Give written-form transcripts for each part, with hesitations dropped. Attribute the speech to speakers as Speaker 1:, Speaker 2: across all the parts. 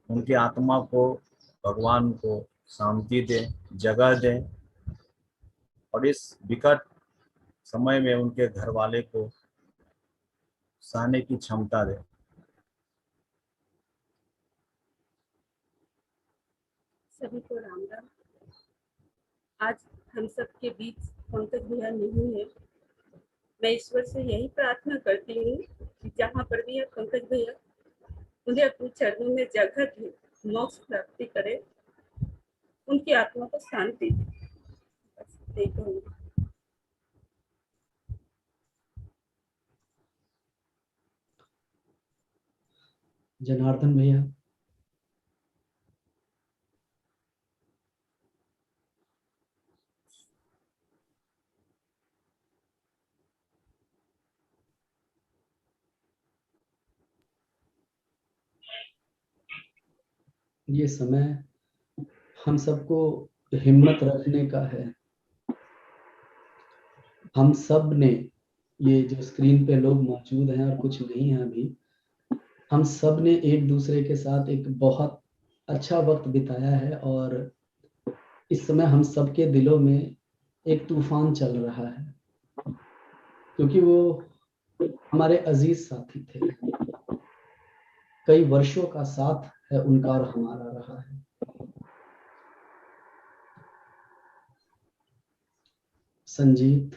Speaker 1: उनकी आत्मा को, भगवान को शांति दें, जगह दें, और इस विकट समय में उनके घर वाले को सहने की क्षमता दें।
Speaker 2: सभी को राम राम। आज हम सब के बीच पंकज भैया नहीं है। मैं ईश्वर से यही प्रार्थना करती हूँ कि जहाँ पर भी है पंकज भैया, उन्हें अपने चरणों में जगह दे, मोक्ष प्राप्ति करे, उनकी आत्मा को शांति दे। बस देखो।
Speaker 3: जनार्दन भैया। ये समय हम सबको हिम्मत रखने का है। हम सब ने, ये जो स्क्रीन पे लोग मौजूद हैं और कुछ नहीं हैं अभी, हम सब ने एक दूसरे के साथ एक बहुत अच्छा वक्त बिताया है और इस समय हम सबके दिलों में एक तूफान चल रहा है, क्योंकि वो हमारे अजीज साथी थे। कई वर्षों का साथ है उनका और हमारा रहा है। संजीत,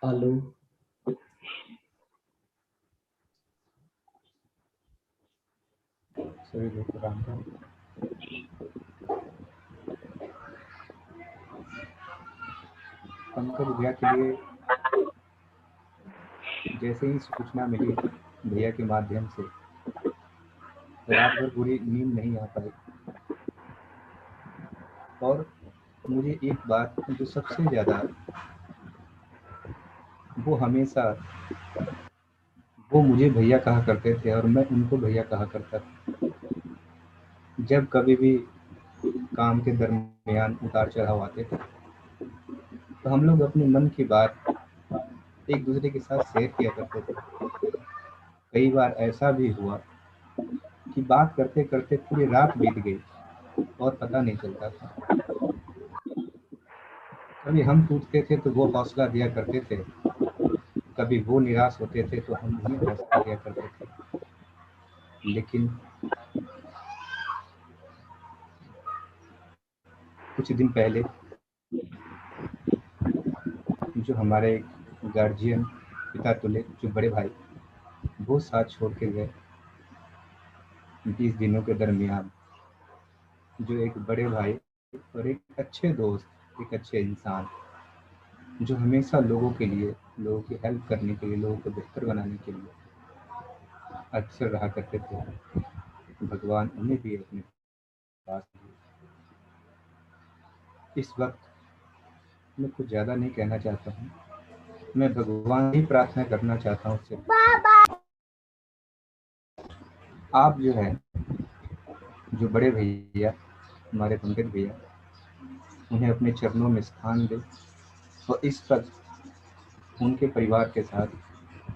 Speaker 3: आलू,
Speaker 4: सभी लोग को राम राम। पंकज भैया के लिए जैसे ही सूचना मिली भैया के माध्यम से, रात भर पूरी नींद नहीं आ पाई। और मुझे एक बात जो सबसे ज्यादा, वो हमेशा वो मुझे भैया कहा करते थे और मैं उनको भैया कहा करता था। जब कभी भी काम के दरमियान उतार चढ़ाव आते थे तो हम लोग अपने मन की बात एक दूसरे के साथ शेयर किया करते थे। कई बार ऐसा भी हुआ कि बात करते करते पूरी रात बीत गई और पता नहीं चलता था। कभी हम टूटते थे तो वो हौसला दिया करते थे, कभी वो निराश होते थे तो हम उन्हें हौसला दिया करते थे। लेकिन कुछ दिन पहले जो हमारे गार्जियन पिता तुल्य, जो बड़े भाई, वो साथ छोड़ के गए। 20 दिनों के दरमियान जो एक बड़े भाई और एक अच्छे दोस्त, एक अच्छे इंसान, जो हमेशा लोगों के लिए, लोगों की हेल्प करने के लिए, लोगों को बेहतर बनाने के लिए अक्सर रहा करते थे, भगवान उन्हें भी अपने पास लिए। इस वक्त मैं कुछ ज़्यादा नहीं कहना चाहता हूँ। मैं भगवान ही प्रार्थना करना चाहता हूँ उससे, आप जो है, जो बड़े भैया हमारे पंकज भैया, उन्हें अपने चरणों में स्थान दे और इस पर उनके परिवार के साथ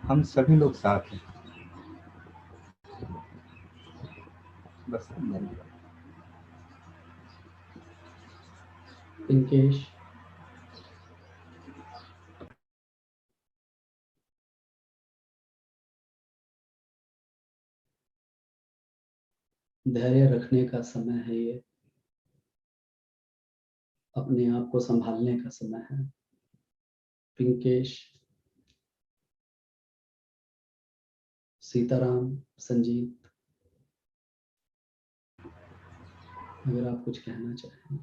Speaker 4: हम सभी लोग साथ हैं। बस धन्यवाद।
Speaker 3: पिंकेश, धैर्य रखने का समय है ये, अपने आप को संभालने का समय है। पिंकेश, सीताराम, संजीत, अगर आप कुछ कहना चाहें।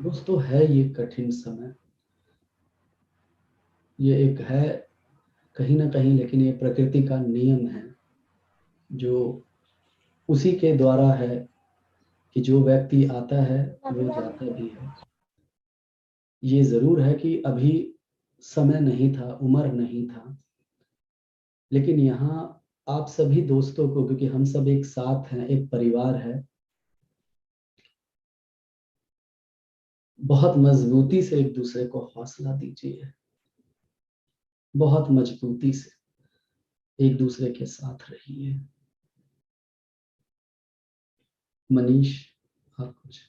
Speaker 3: दोस्तों, है ये कठिन समय, ये एक है कहीं ना कहीं, लेकिन ये प्रकृति का नियम है जो उसी के द्वारा है कि जो व्यक्ति आता है वो जाता भी है। ये जरूर है कि अभी समय नहीं था, उम्र नहीं था, लेकिन यहाँ आप सभी दोस्तों को, क्योंकि हम सब एक साथ हैं, एक परिवार है, बहुत मजबूती से एक दूसरे को हौसला दीजिए, बहुत मजबूती से एक दूसरे के साथ रहिए। मनीष, आप कुछ?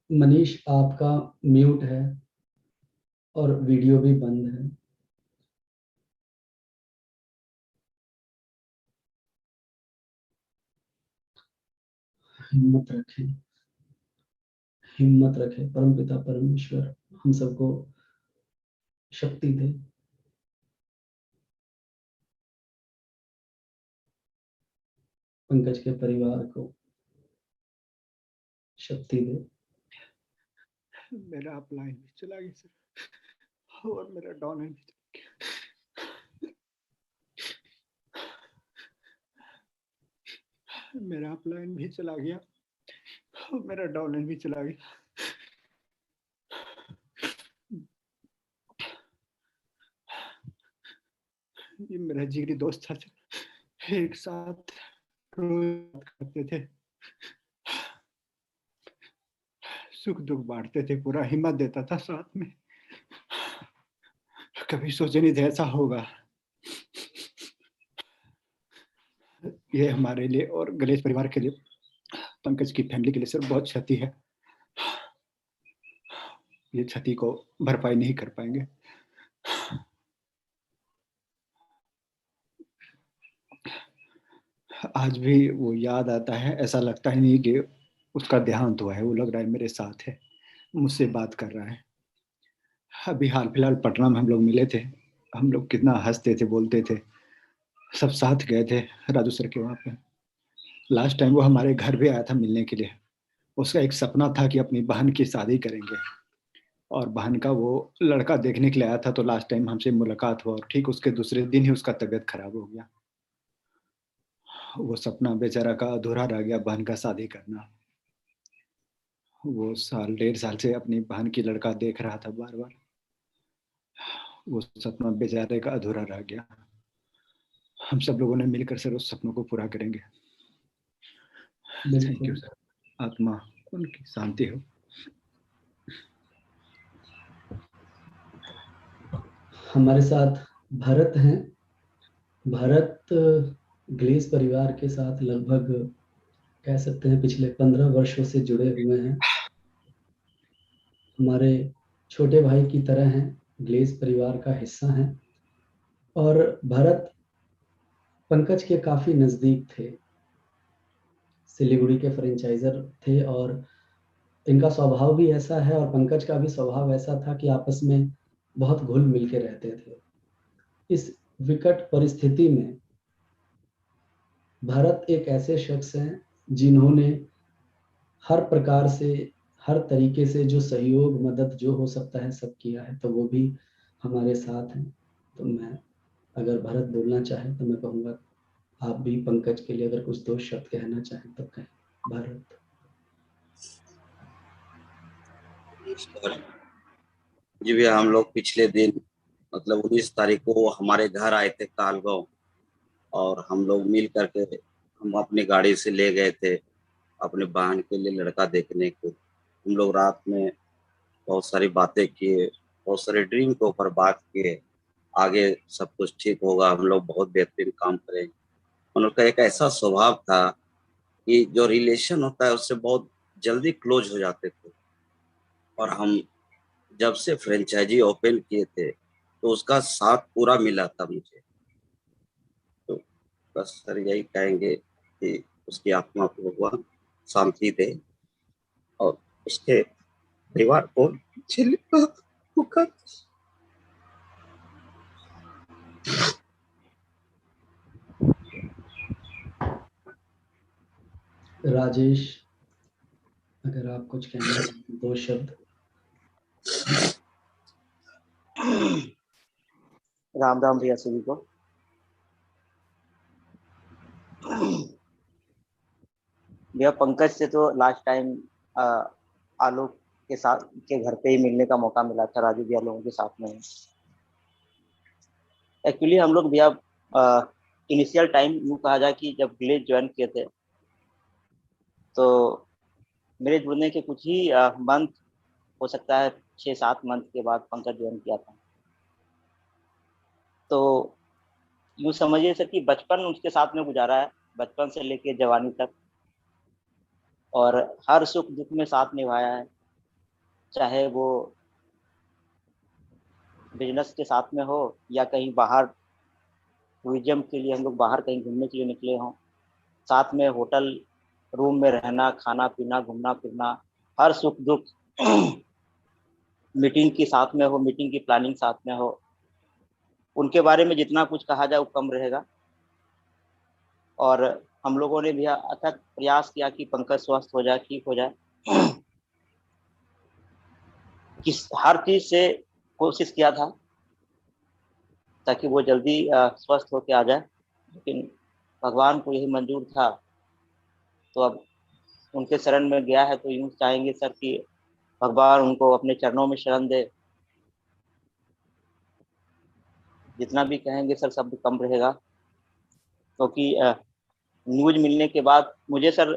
Speaker 3: मनीष, आपका म्यूट है और वीडियो भी बंद है। हिम्मत रखें, हिम्मत रखें। परमपिता परमेश्वर हम सबको शक्ति दे। पंकज के परिवार को शक्ति दे।
Speaker 4: मेरा अपलाइन भी चला गया सर, और मेरा डाउन भी चला गया। मेरा अपलाइन भी चला गया और मेरा डाउन भी चला गया। ये मेरा जिगरी दोस्त था, एक साथ रोज करते थे, सुख दुख बांटते थे, पूरा हिम्मत देता था साथ में। कभी सोचे नहीं थे ऐसा होगा। ये हमारे लिए और गणेश परिवार के लिए, पंकज की फैमिली के लिए सर बहुत क्षति है। ये क्षति को भरपाई नहीं कर पाएंगे। आज भी वो याद आता है, ऐसा लगता ही नहीं कि उसका देहांत हुआ है। वो लग रहा है मेरे साथ है, मुझसे बात कर रहा है। अभी हाल फिलहाल पटना में हम लोग मिले थे, हम लोग कितना हंसते थे, बोलते थे, सब साथ गए थे राजू सर के वहाँ पे। लास्ट टाइम वो हमारे घर भी आया था मिलने के लिए। उसका एक सपना था कि अपनी बहन की शादी करेंगे, और बहन का वो लड़का देखने के लिए आया था। तो लास्ट टाइम हमसे मुलाकात हुआ और ठीक उसके दूसरे दिन ही उसका तबीयत खराब हो गया। वो सपना बेचारा का अधूरा रह गया, बहन का शादी करना। वो साल 1.5 साल से अपनी बहन की लड़का देख रहा था बार बार। वो सपना बेचारे का अधूरा रह गया। हम सब लोगों ने मिलकर सर उस सपनों को पूरा करेंगे। थैंक यू सर, आत्मा उनकी शांति हो।
Speaker 3: हमारे साथ भरत हैं। भरत ग्लेस परिवार के साथ लगभग कह सकते हैं पिछले 15 वर्षों से जुड़े हुए हैं। हमारे छोटे भाई की तरह हैं, ग्लेस परिवार का हिस्सा हैं। और भरत पंकज के काफी नजदीक थे, सिलीगुड़ी के फ्रेंचाइजर थे, और इनका स्वभाव भी ऐसा है और पंकज का भी स्वभाव ऐसा था कि आपस में बहुत घुल मिल के रहते थे। इस विकट परिस्थिति में भरत एक ऐसे शख्स हैं जिन्होंने हर प्रकार से, हर तरीके से जो सहयोग मदद जो हो सकता है सब किया है, तो वो भी हमारे साथ हैं। तो मैं, अगर भरत बोलना चाहे तो मैं कहूँगा आप भी पंकज के लिए अगर कुछ दो शब्द कहना चाहें तो कहें। भरत।
Speaker 5: जी भैया, हम लोग पिछले दिन मतलब 19 तारीख को वो हमारे घर आए थे कालगांव, और हम लोग मिल करके हम अपनी गाड़ी से ले गए थे अपने बहन के लिए लड़का देखने को। हम लोग रात में बहुत सारी बातें किए, बहुत सारे ड्रीम के ऊपर बात किए, आगे सब कुछ ठीक होगा, हम लोग बहुत बेहतरीन काम करेंगे। उनका एक ऐसा स्वभाव था कि जो रिलेशन होता है उससे बहुत जल्दी क्लोज हो जाते थे। और हम जब से फ्रेंचाइजी ओपन किए थे तो उसका साथ पूरा मिला था मुझे। तो बस सर यही कहेंगे कि उसकी आत्मा को भगवान शांति दे, और उसके परिवार को पुकार।
Speaker 3: राजेश, अगर आप कुछ कहना चाहें 2 शब्द।
Speaker 6: राम राम भैया सभी को। भैया पंकज से तो लास्ट टाइम आलोक के साथ के घर पे ही मिलने का मौका मिला था, राजू भैया लोगों के साथ में। एक्चुअली हम लोग भैया इनिशियल टाइम यूँ कहा जाए कि जब विलेज ज्वाइन किए थे तो मेरे जुड़ने के कुछ ही मंथ, हो सकता है 6-7 मंथ के बाद पंकज ज्वाइन किया था। तो यूँ समझिए सर कि बचपन उसके साथ में गुजारा है, बचपन से लेके जवानी तक, और हर सुख दुख में साथ निभाया है। चाहे वो बिजनेस के साथ में हो या कहीं बाहर टूरिज्म के लिए हम लोग बाहर कहीं घूमने के लिए निकले हों, साथ में होटल रूम में रहना, खाना पीना, घूमना फिरना, हर सुख दुख मीटिंग की साथ में हो, मीटिंग की प्लानिंग साथ में हो। उनके बारे में जितना कुछ कहा जाए वो कम रहेगा। और हम लोगों ने भी अथक प्रयास किया कि पंकज स्वस्थ हो जाए, ठीक हो जाए। किस हर चीज से कोशिश किया था ताकि वो जल्दी स्वस्थ होकर आ जाए, लेकिन भगवान को यही मंजूर था। तो अब उनके शरण में गया है, तो यूँ चाहेंगे सर कि भगवान उनको अपने चरणों में शरण दे। जितना भी कहेंगे सर शब्द कम रहेगा, क्योंकि न्यूज मिलने के बाद मुझे सर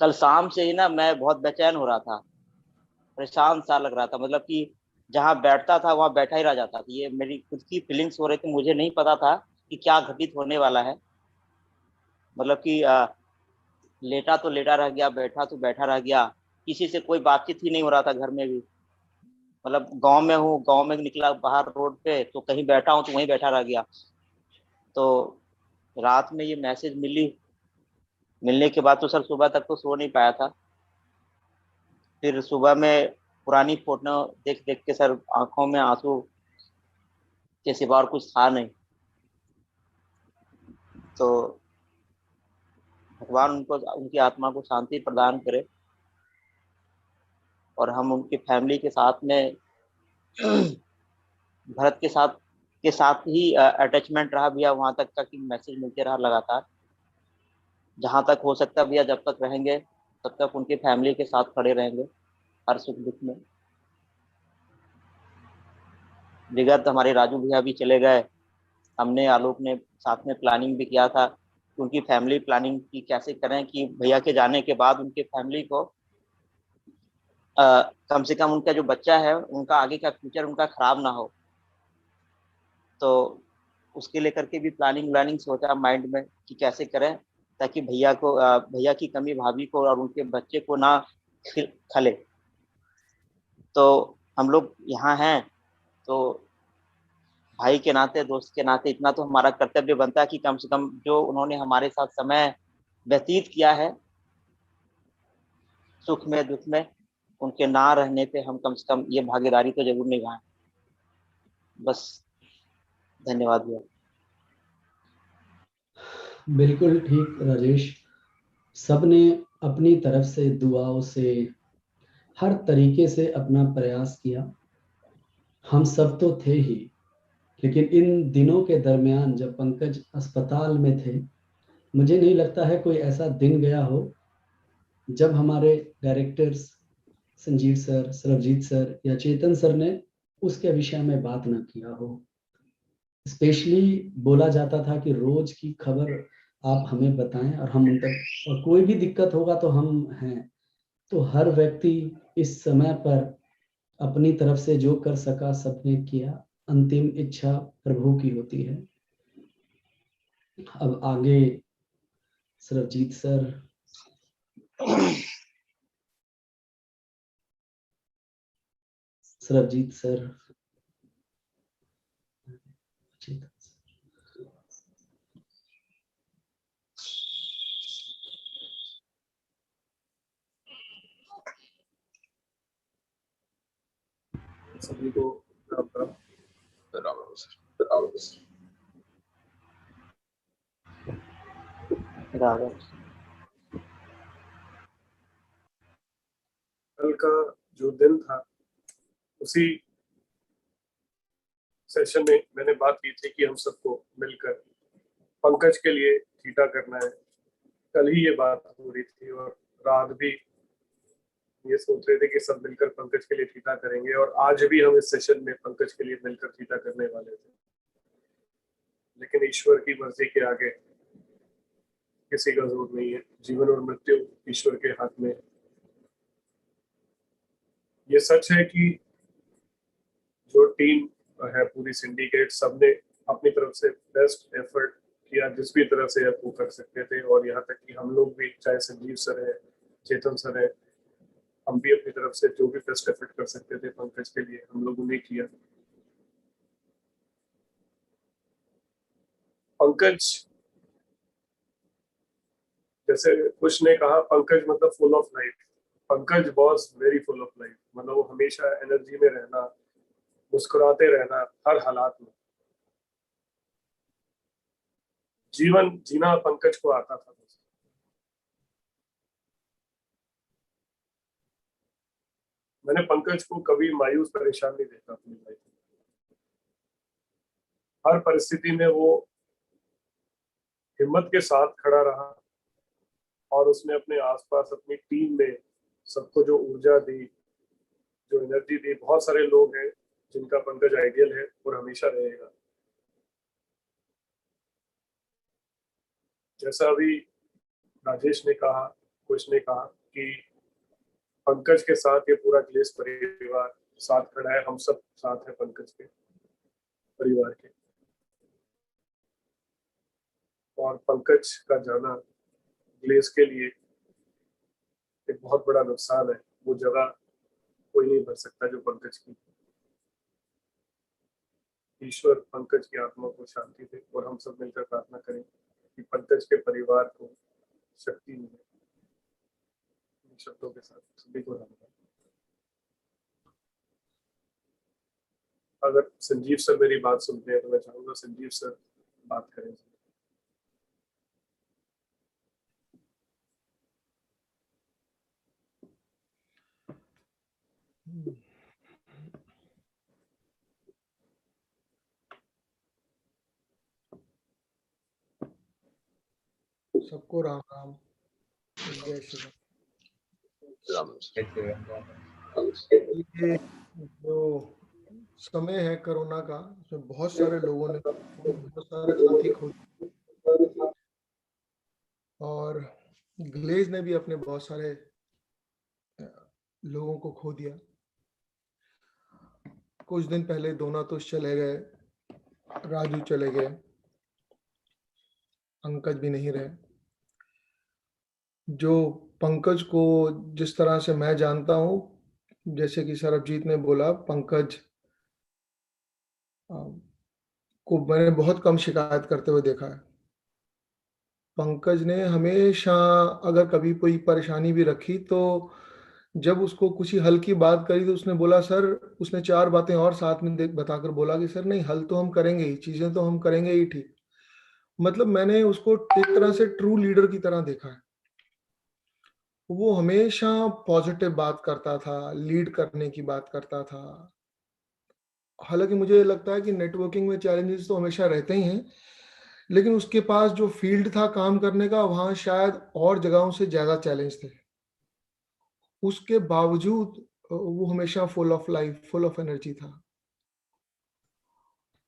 Speaker 6: कल शाम से ही ना मैं बहुत बेचैन हो रहा था, परेशान सा लग रहा था। मतलब कि जहाँ बैठता था वहाँ बैठा ही रह जाता था। ये मेरी खुद की फीलिंग्स हो रही थी, मुझे नहीं पता था कि क्या घटित होने वाला है। मतलब कि लेटा तो लेटा रह गया, बैठा तो बैठा रह गया, किसी से कोई बातचीत ही नहीं हो रहा था घर में भी। मतलब गांव में हूँ, गांव में निकला बाहर रोड पे तो कहीं बैठा हूँ तो वहीं बैठा रह गया। तो रात में ये मैसेज मिलने के बाद तो सर सुबह तक तो सो नहीं पाया था। फिर सुबह में पुरानी फोटो देख देख के सर आंखों में आंसू के सिवा और कुछ था नहीं। तो भगवान उनको, उनकी आत्मा को शांति प्रदान करे। और हम उनकी फैमिली के साथ में भरत के साथ ही अटैचमेंट रहा भैया वहां तक का कि मैसेज मिलते रहा लगातार। जहां तक हो सकता भैया जब तक रहेंगे तब तक उनकी फैमिली के साथ खड़े रहेंगे हर सुख दुख में। विगत हमारे राजू भैया भी चले गए, हमने आलोक ने साथ में प्लानिंग भी किया था कि उनकी फैमिली प्लानिंग की कैसे करें कि भैया के जाने के बाद उनके फैमिली को कम से कम उनका जो बच्चा है उनका आगे का फ्यूचर उनका खराब ना हो। तो उसके लेकर के भी प्लानिंग सोचा माइंड में कि कैसे करें ताकि भैया की कमी भाभी को और उनके बच्चे को ना खले। तो हम लोग यहाँ हैं तो भाई के नाते, दोस्त के नाते इतना तो हमारा कर्तव्य बनता है कि कम से कम जो उन्होंने हमारे साथ समय व्यतीत किया है सुख में दुख में, उनके ना रहने पे हम कम से कम ये भागीदारी तो जरूर निभाएं। बस धन्यवाद भैया।
Speaker 3: बिल्कुल ठीक राजेश, सबने अपनी तरफ से दुआओं से हर तरीके से अपना प्रयास किया। हम सब तो थे ही, लेकिन इन दिनों के दरमियान जब पंकज अस्पताल में थे, मुझे नहीं लगता है कोई ऐसा दिन गया हो जब हमारे directors Sanjeev sir, Sarabjit sir या चेतन सर ने उसके विषय में बात ना किया हो। स्पेशली बोला जाता था कि रोज की खबर आप हमें बताएं और हम उन तक, और कोई भी दिक्कत होगा तो हम हैं। तो हर व्यक्ति इस समय पर अपनी तरफ से जो कर सका सबने किया। अंतिम इच्छा प्रभु की होती है। अब आगे सरबजीत सर, सरबजीत सर, चेतन सर।
Speaker 1: सभी को राम राम।
Speaker 6: राम
Speaker 7: कल का जो दिन था उसी सेशन में मैंने बात की थी कि हम सबको मिलकर पंकज के लिए थीटा करना है। कल ही ये बात हो रही थी और रात भी ये सोच रहे थे कि सब मिलकर पंकज के लिए थीटा करेंगे, और आज भी हम इस सेशन में पंकज के लिए मिलकर थीटा करने वाले थे, लेकिन ईश्वर की मर्जी के आगे किसी का जोर नहीं है। जीवन और मृत्यु ईश्वर के हाथ में है। ये सच है कि जो टीम है पूरी सिंडिकेट, सबने अपनी तरफ से बेस्ट एफर्ट किया जिस भी तरह से वो कर सकते थे, और यहाँ तक कि हम लोग भी, चाहे संजीव सर है, चेतन सर है, हम भी अपनी तरफ से जो भी बेस्ट एफर्ट कर सकते थे पंकज के लिए हम लोगों ने किया। पंकज, जैसे कुछ ने कहा, पंकज मतलब full of life. Pankaj was very full of life, मतलब वो हमेशा एनर्जी में रहना, मुस्कुराते रहना हर हालात में। जीवन जीना पंकज को आता था। मैंने पंकज को कभी मायूस परेशान नहीं देखा अपनी लाइफ में। हर परिस्थिति में वो हिम्मत के साथ खड़ा रहा, और उसने अपने आसपास अपनी टीम में सबको जो ऊर्जा दी, जो एनर्जी दी। बहुत सारे लोग हैं जिनका पंकज आइडियल है और हमेशा रहेगा। जैसा अभी राजेश ने कहा, कुछ ने कहा कि पंकज के साथ ये पूरा ग्लेस परिवार साथ खड़ा है, हम सब साथ हैं पंकज के परिवार के। और पंकज का जाना ग्लेस के लिए एक बहुत बड़ा नुकसान है। वो जगह कोई नहीं भर सकता जो पंकज की। ईश्वर पंकज की आत्मा को शांति दे, और हम सब मिलकर प्रार्थना करें कि पंकज के परिवार को शक्ति मिले। शब्दों के साथ सभी को धन्यवाद। अगर संजीव सर मेरी बात सुनते हैं तो मैं चाहूंगा संजीव सर बात करें।
Speaker 8: सबको राम राम, जय श्री राम। ये जो समय है कोरोना का, उसमें बहुत सारे लोगों ने, बहुत सारे साथी खो, और ग्लेज ने भी अपने बहुत सारे लोगों को खो दिया। कुछ दिन पहले दोनातुष चले गए, राजू चले गए, पंकज भी नहीं रहे। जो पंकज को जिस तरह से मैं जानता हूँ, जैसे कि सरबजीत ने बोला, पंकज को मैंने बहुत कम शिकायत करते हुए देखा है। पंकज ने हमेशा अगर कभी कोई परेशानी भी रखी तो जब उसको कुछ ही हल की बात करी तो उसने बोला सर, उसने 4 बातें और साथ में बताकर बोला कि सर नहीं, हल तो हम करेंगे ही, चीजें तो हम करेंगे ही ठीक। मतलब मैंने उसको एक तरह से ट्रू लीडर की तरह देखा है। वो हमेशा पॉजिटिव बात करता था, लीड करने की बात करता था। हालांकि मुझे लगता है कि नेटवर्किंग में चैलेंजेस तो हमेशा रहते ही हैं, लेकिन उसके पास जो फील्ड था काम करने का, वहां शायद और जगहों से ज्यादा चैलेंज थे। उसके बावजूद वो हमेशा full of life, full of energy था।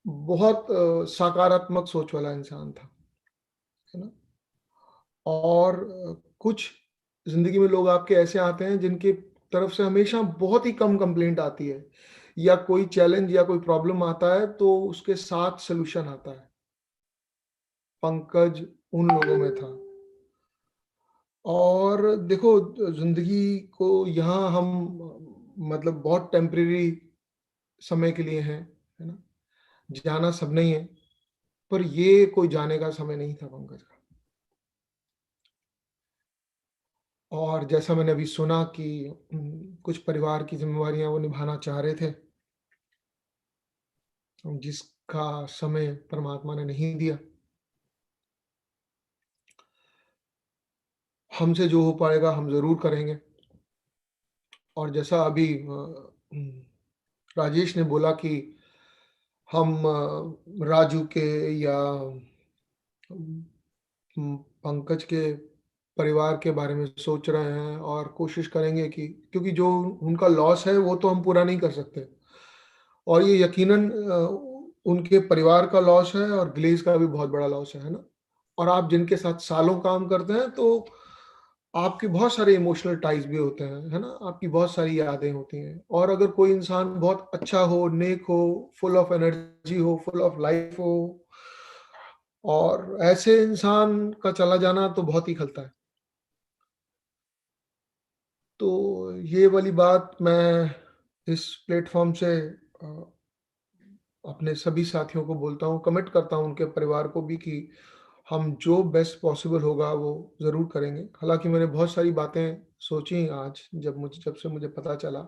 Speaker 8: बहुत सकारात्मक सोच वाला इंसान था, है ना। और कुछ जिंदगी में लोग आपके ऐसे आते हैं जिनकी तरफ से हमेशा बहुत ही कम कंप्लेंट आती है, या कोई चैलेंज या कोई प्रॉब्लम आता है तो उसके साथ सलूशन आता है। पंकज उन लोगों में था। और देखो, जिंदगी को यहाँ हम मतलब बहुत टेम्परेरी समय के लिए हैं, है ना। जाना सब नहीं है, पर ये कोई जाने का समय नहीं था पंकज का। और जैसा मैंने अभी सुना कि कुछ परिवार की जिम्मेवारियां वो निभाना चाह रहे थे, जिसका समय परमात्मा ने नहीं दिया। हमसे जो हो पाएगा हम जरूर करेंगे, और जैसा अभी राजेश ने बोला कि हम राजू के या पंकज के परिवार के बारे में सोच रहे हैं और कोशिश करेंगे कि, क्योंकि जो उनका लॉस है वो तो हम पूरा नहीं कर सकते, और ये यकीनन उनके परिवार का लॉस है और ग्लेज का भी बहुत बड़ा लॉस है ना। और आप जिनके साथ सालों काम करते हैं तो आपके बहुत सारे इमोशनल टाइज भी होते हैं, है ना, आपकी बहुत सारी यादें होती हैं। और अगर कोई इंसान बहुत अच्छा हो, नेक हो, फुल ऑफ एनर्जी हो, फुल ऑफ लाइफ हो, और ऐसे इंसान का चला जाना तो बहुत ही खलता है। तो ये वाली बात मैं इस प्लेटफॉर्म से अपने सभी साथियों को बोलता हूँ, कमिट करता हूँ उनके परिवार को भी कि हम जो बेस्ट पॉसिबल होगा वो ज़रूर करेंगे। हालांकि मैंने बहुत सारी बातें सोची आज जब से मुझे पता चला,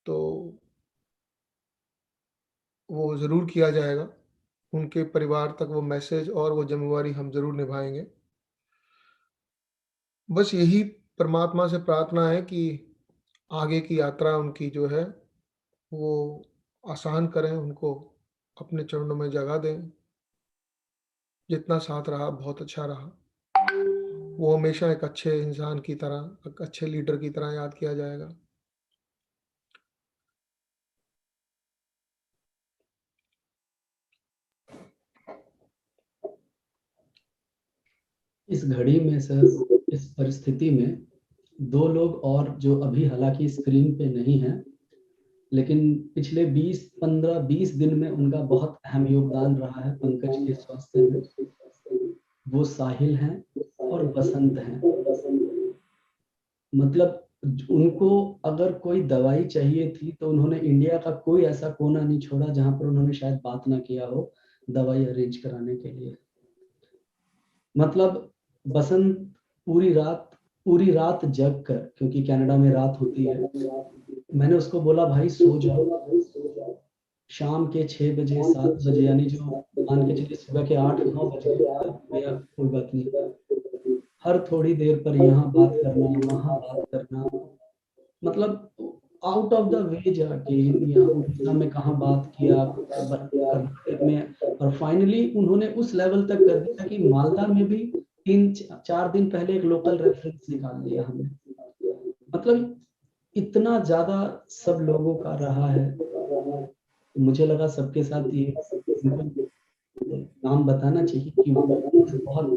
Speaker 8: तो वो ज़रूर किया जाएगा। उनके परिवार तक वो मैसेज और वो जिम्मेवारी हम ज़रूर निभाएंगे। बस यही परमात्मा से प्रार्थना है कि आगे की यात्रा उनकी जो है वो आसान करें, उनको अपने चरणों में जगह दें। जितना साथ रहा बहुत अच्छा रहा, वो हमेशा एक अच्छे इंसान की तरह, एक अच्छे लीडर की तरह याद किया जाएगा।
Speaker 3: इस घड़ी में सर, इस परिस्थिति में दो लोग और जो अभी हालांकि स्क्रीन पे नहीं है, लेकिन पिछले 20 दिन में उनका बहुत अहम योगदान रहा है पंकज के स्वास्थ्य में, वो साहिल हैं और बसंत हैं। मतलब उनको अगर कोई दवाई चाहिए थी तो उन्होंने इंडिया का कोई ऐसा कोना नहीं छोड़ा जहां पर उन्होंने शायद बात ना किया हो दवाई अरेंज कराने के लिए। मतलब बसंत पूरी रात जग कर, क्योंकि कनाडा में रात होती है, मैंने उसको बोला भाई सो जाओ। शाम के 6 बजे 7 बजे, यानी जो मान के चलिए सुबह के 8-9 बजे, भैया कोई बात नहीं, हर थोड़ी देर पर यहाँ बात करना वहाँ बात करना, मतलब आउट ऑफ द वे जाके यहाँ उड़ीसा में कहाँ बात किया, कर्नाटक में, और फाइनली उन्होंने उस लेवल तक कर दिया कि मालदा में भी 3-4 दिन पहले एक लोकल रेफरेंस निकाल लिया हमने। मतलब इतना ज्यादा सब लोगों का रहा है, मुझे लगा सबके साथ ये इनको नाम बताना चाहिए कि वो बहुत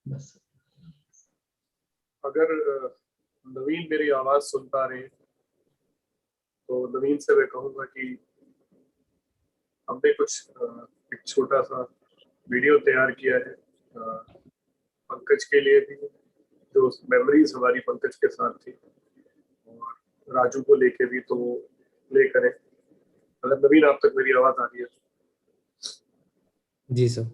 Speaker 3: बस।
Speaker 7: अगर नवीन मेरी आवाज सुन पा रहे हैं तो नवीन से मैं कहूँगा कि हमने कुछ एक छोटा सा वीडियो तैयार किया है पंकज के लिए भी, जो मेमोरीज हमारी पंकज के साथ थी, और राजू को लेके भी तो प्ले करें। अगर नवीन आप तक मेरी आवाज आ रही है?
Speaker 9: जी सर।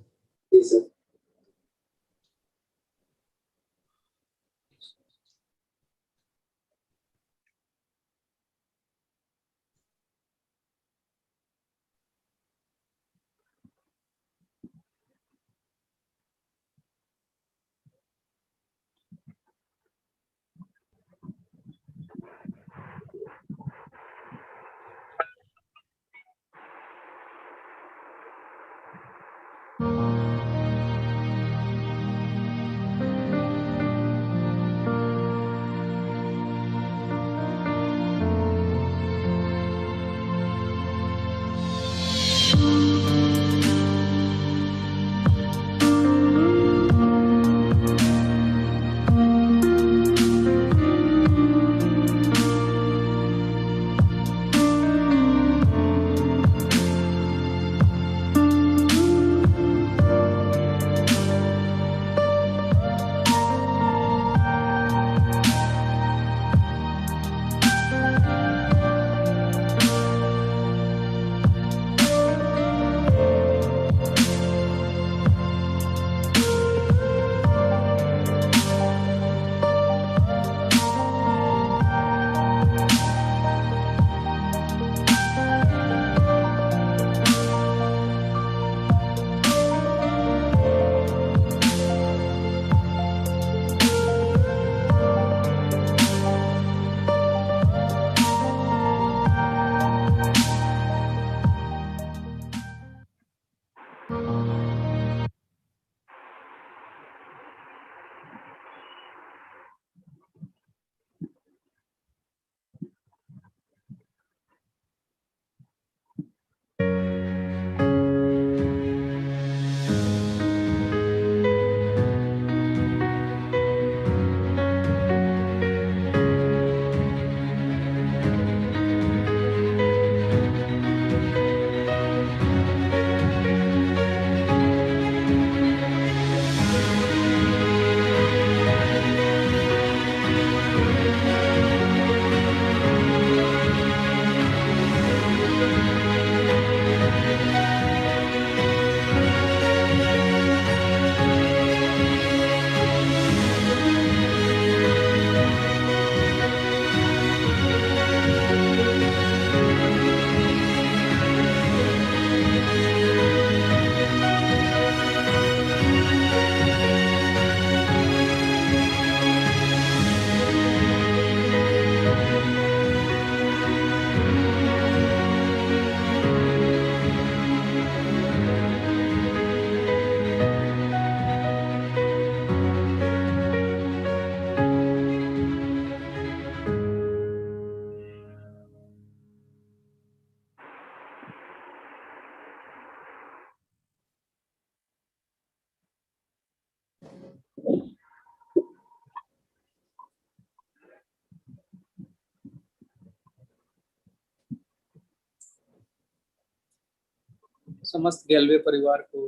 Speaker 9: समस्त गैलवे परिवार को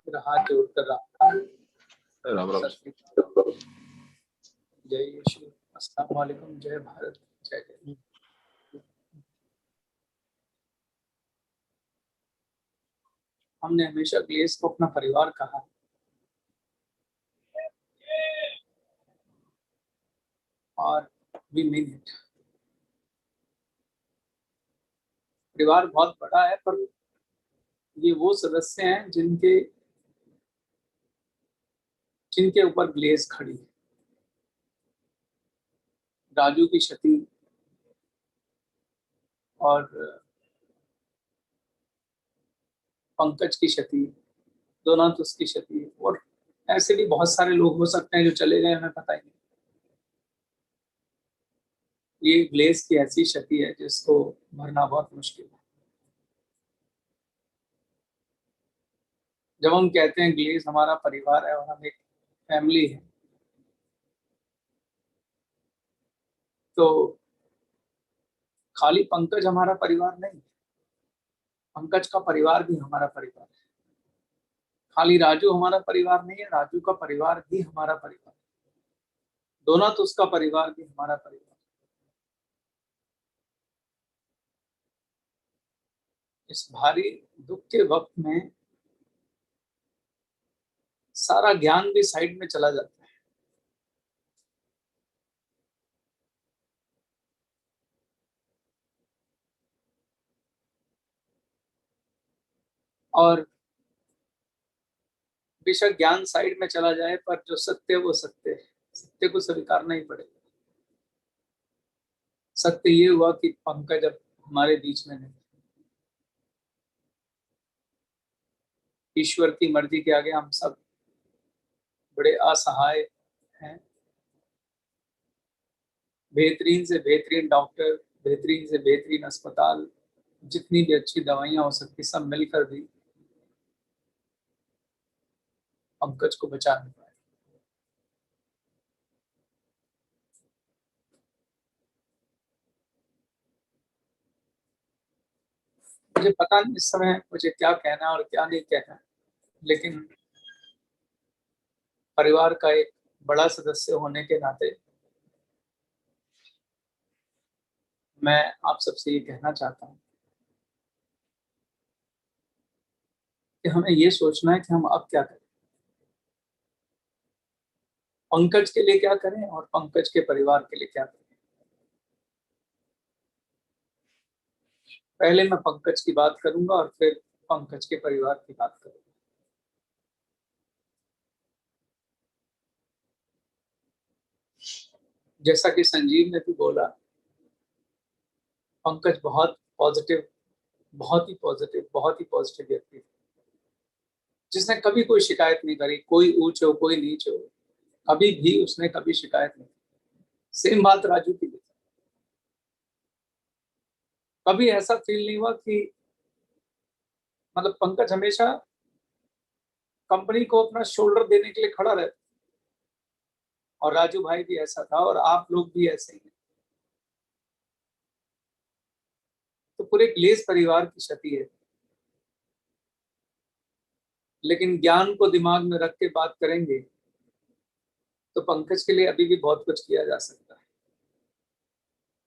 Speaker 9: मेरा हाथ जोड़कर
Speaker 10: राम राम।
Speaker 9: जय यीशु, अस्सलाम वालेकुम, जय भारत, जय जय। हमने हमेशा ग्लेस को अपना परिवार कहा, और वी मीन इट। परिवार बहुत बड़ा है, पर ये वो सदस्य हैं जिनके ऊपर ग्लेस खड़ी है। राजू की क्षति और पंकज की क्षति, दोनों तो उसकी क्षति, और ऐसे भी बहुत सारे लोग हो सकते हैं जो चले गए, हमें पता ही नहीं। ये ग्लेस की ऐसी क्षति है जिसको भरना बहुत मुश्किल है। जब हम कहते हैं ग्लेस हमारा परिवार है और हम एक फैमिली है, तो खाली पंकज हमारा परिवार नहीं, पंकज का परिवार भी हमारा परिवार है। खाली राजू हमारा परिवार नहीं है, राजू का परिवार भी हमारा परिवार है। दोनों तो उसका परिवार भी हमारा परिवार। इस भारी दुख के वक्त में सारा ज्ञान भी साइड में चला जाता है। और बेशक ज्ञान साइड में चला जाए, पर जो सत्य है वो सत्य है, सत्य को स्वीकारना ही पड़ेगा। सत्य ये हुआ कि पंकज अब हमारे बीच में नहीं। ईश्वर की मर्जी के आगे हम सब बड़े असहाय हैं। बेहतरीन से बेहतरीन डॉक्टर, बेहतरीन से बेहतरीन अस्पताल, जितनी भी अच्छी दवाइयां हो सकती सब मिलकर भी पंकज को बचा नहीं पाए। मुझे पता नहीं इस समय मुझे क्या कहना है और क्या नहीं कहना है, लेकिन परिवार का एक बड़ा सदस्य होने के नाते मैं आप सबसे ये कहना चाहता हूँ कि हमें ये सोचना है कि हम अब क्या करें, पंकज के लिए क्या करें और पंकज के परिवार के लिए क्या करें। पहले मैं पंकज की बात करूंगा और फिर पंकज के परिवार की बात करूंगा। जैसा कि संजीव ने भी बोला, पंकज बहुत पॉजिटिव, बहुत ही पॉजिटिव व्यक्ति थे, जिसने कभी कोई शिकायत नहीं करी, कोई ऊंच हो कोई नीच हो, कभी भी उसने कभी शिकायत नहीं की। सेम बात राजू की भी। कभी ऐसा फील नहीं हुआ कि मतलब पंकज हमेशा कंपनी को अपना शोल्डर देने के लिए खड़ा रहता, और राजू भाई भी ऐसा था और आप लोग भी ऐसे ही हैं। तो पूरे ग्लेस परिवार की क्षति है, लेकिन ज्ञान को दिमाग में रख के बात करेंगे तो पंकज के लिए अभी भी बहुत कुछ किया जा सकता है।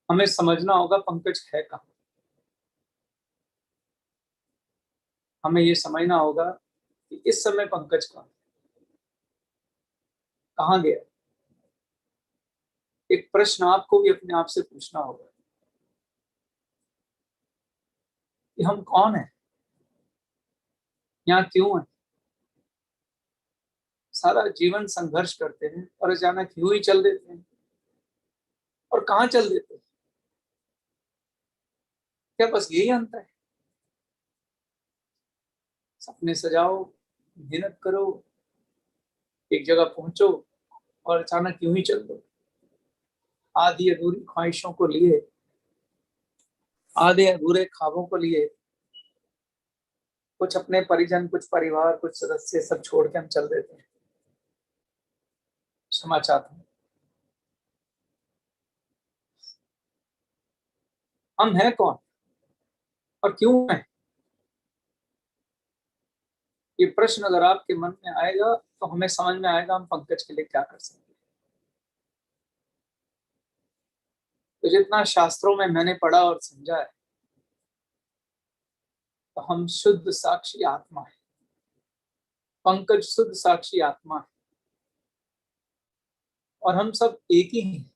Speaker 9: हमें समझना होगा पंकज है कहाँ। हमें ये समझना होगा कि इस समय पंकज कहाँ गया। एक प्रश्न आपको भी अपने आप से पूछना होगा कि हम कौन हैं, यहाँ क्यों हैं। सारा जीवन संघर्ष करते हैं और अचानक यूं ही चल देते हैं, और कहाँ चल देते हैं। क्या बस यही अंतर है? सपने सजाओ, मेहनत करो, एक जगह पहुंचो, और अचानक यूं ही चल दो। आधी अधूरी ख्वाहिशों को लिए, आधे अधूरे ख्वाबों को लिए, कुछ अपने परिजन, कुछ परिवार, कुछ सदस्य सब छोड़ के हम चल देते हैं। क्षमा चाहता हूं। हम हैं कौन और क्यों हैं? ये प्रश्न अगर आपके मन में आएगा तो हमें समझ में आएगा हम पंकज के लिए क्या कर सकते हैं। तो जितना शास्त्रों में मैंने पढ़ा और समझा है, तो हम शुद्ध साक्षी आत्मा है। पंकज शुद्ध साक्षी आत्मा है और हम सब एक ही हैं,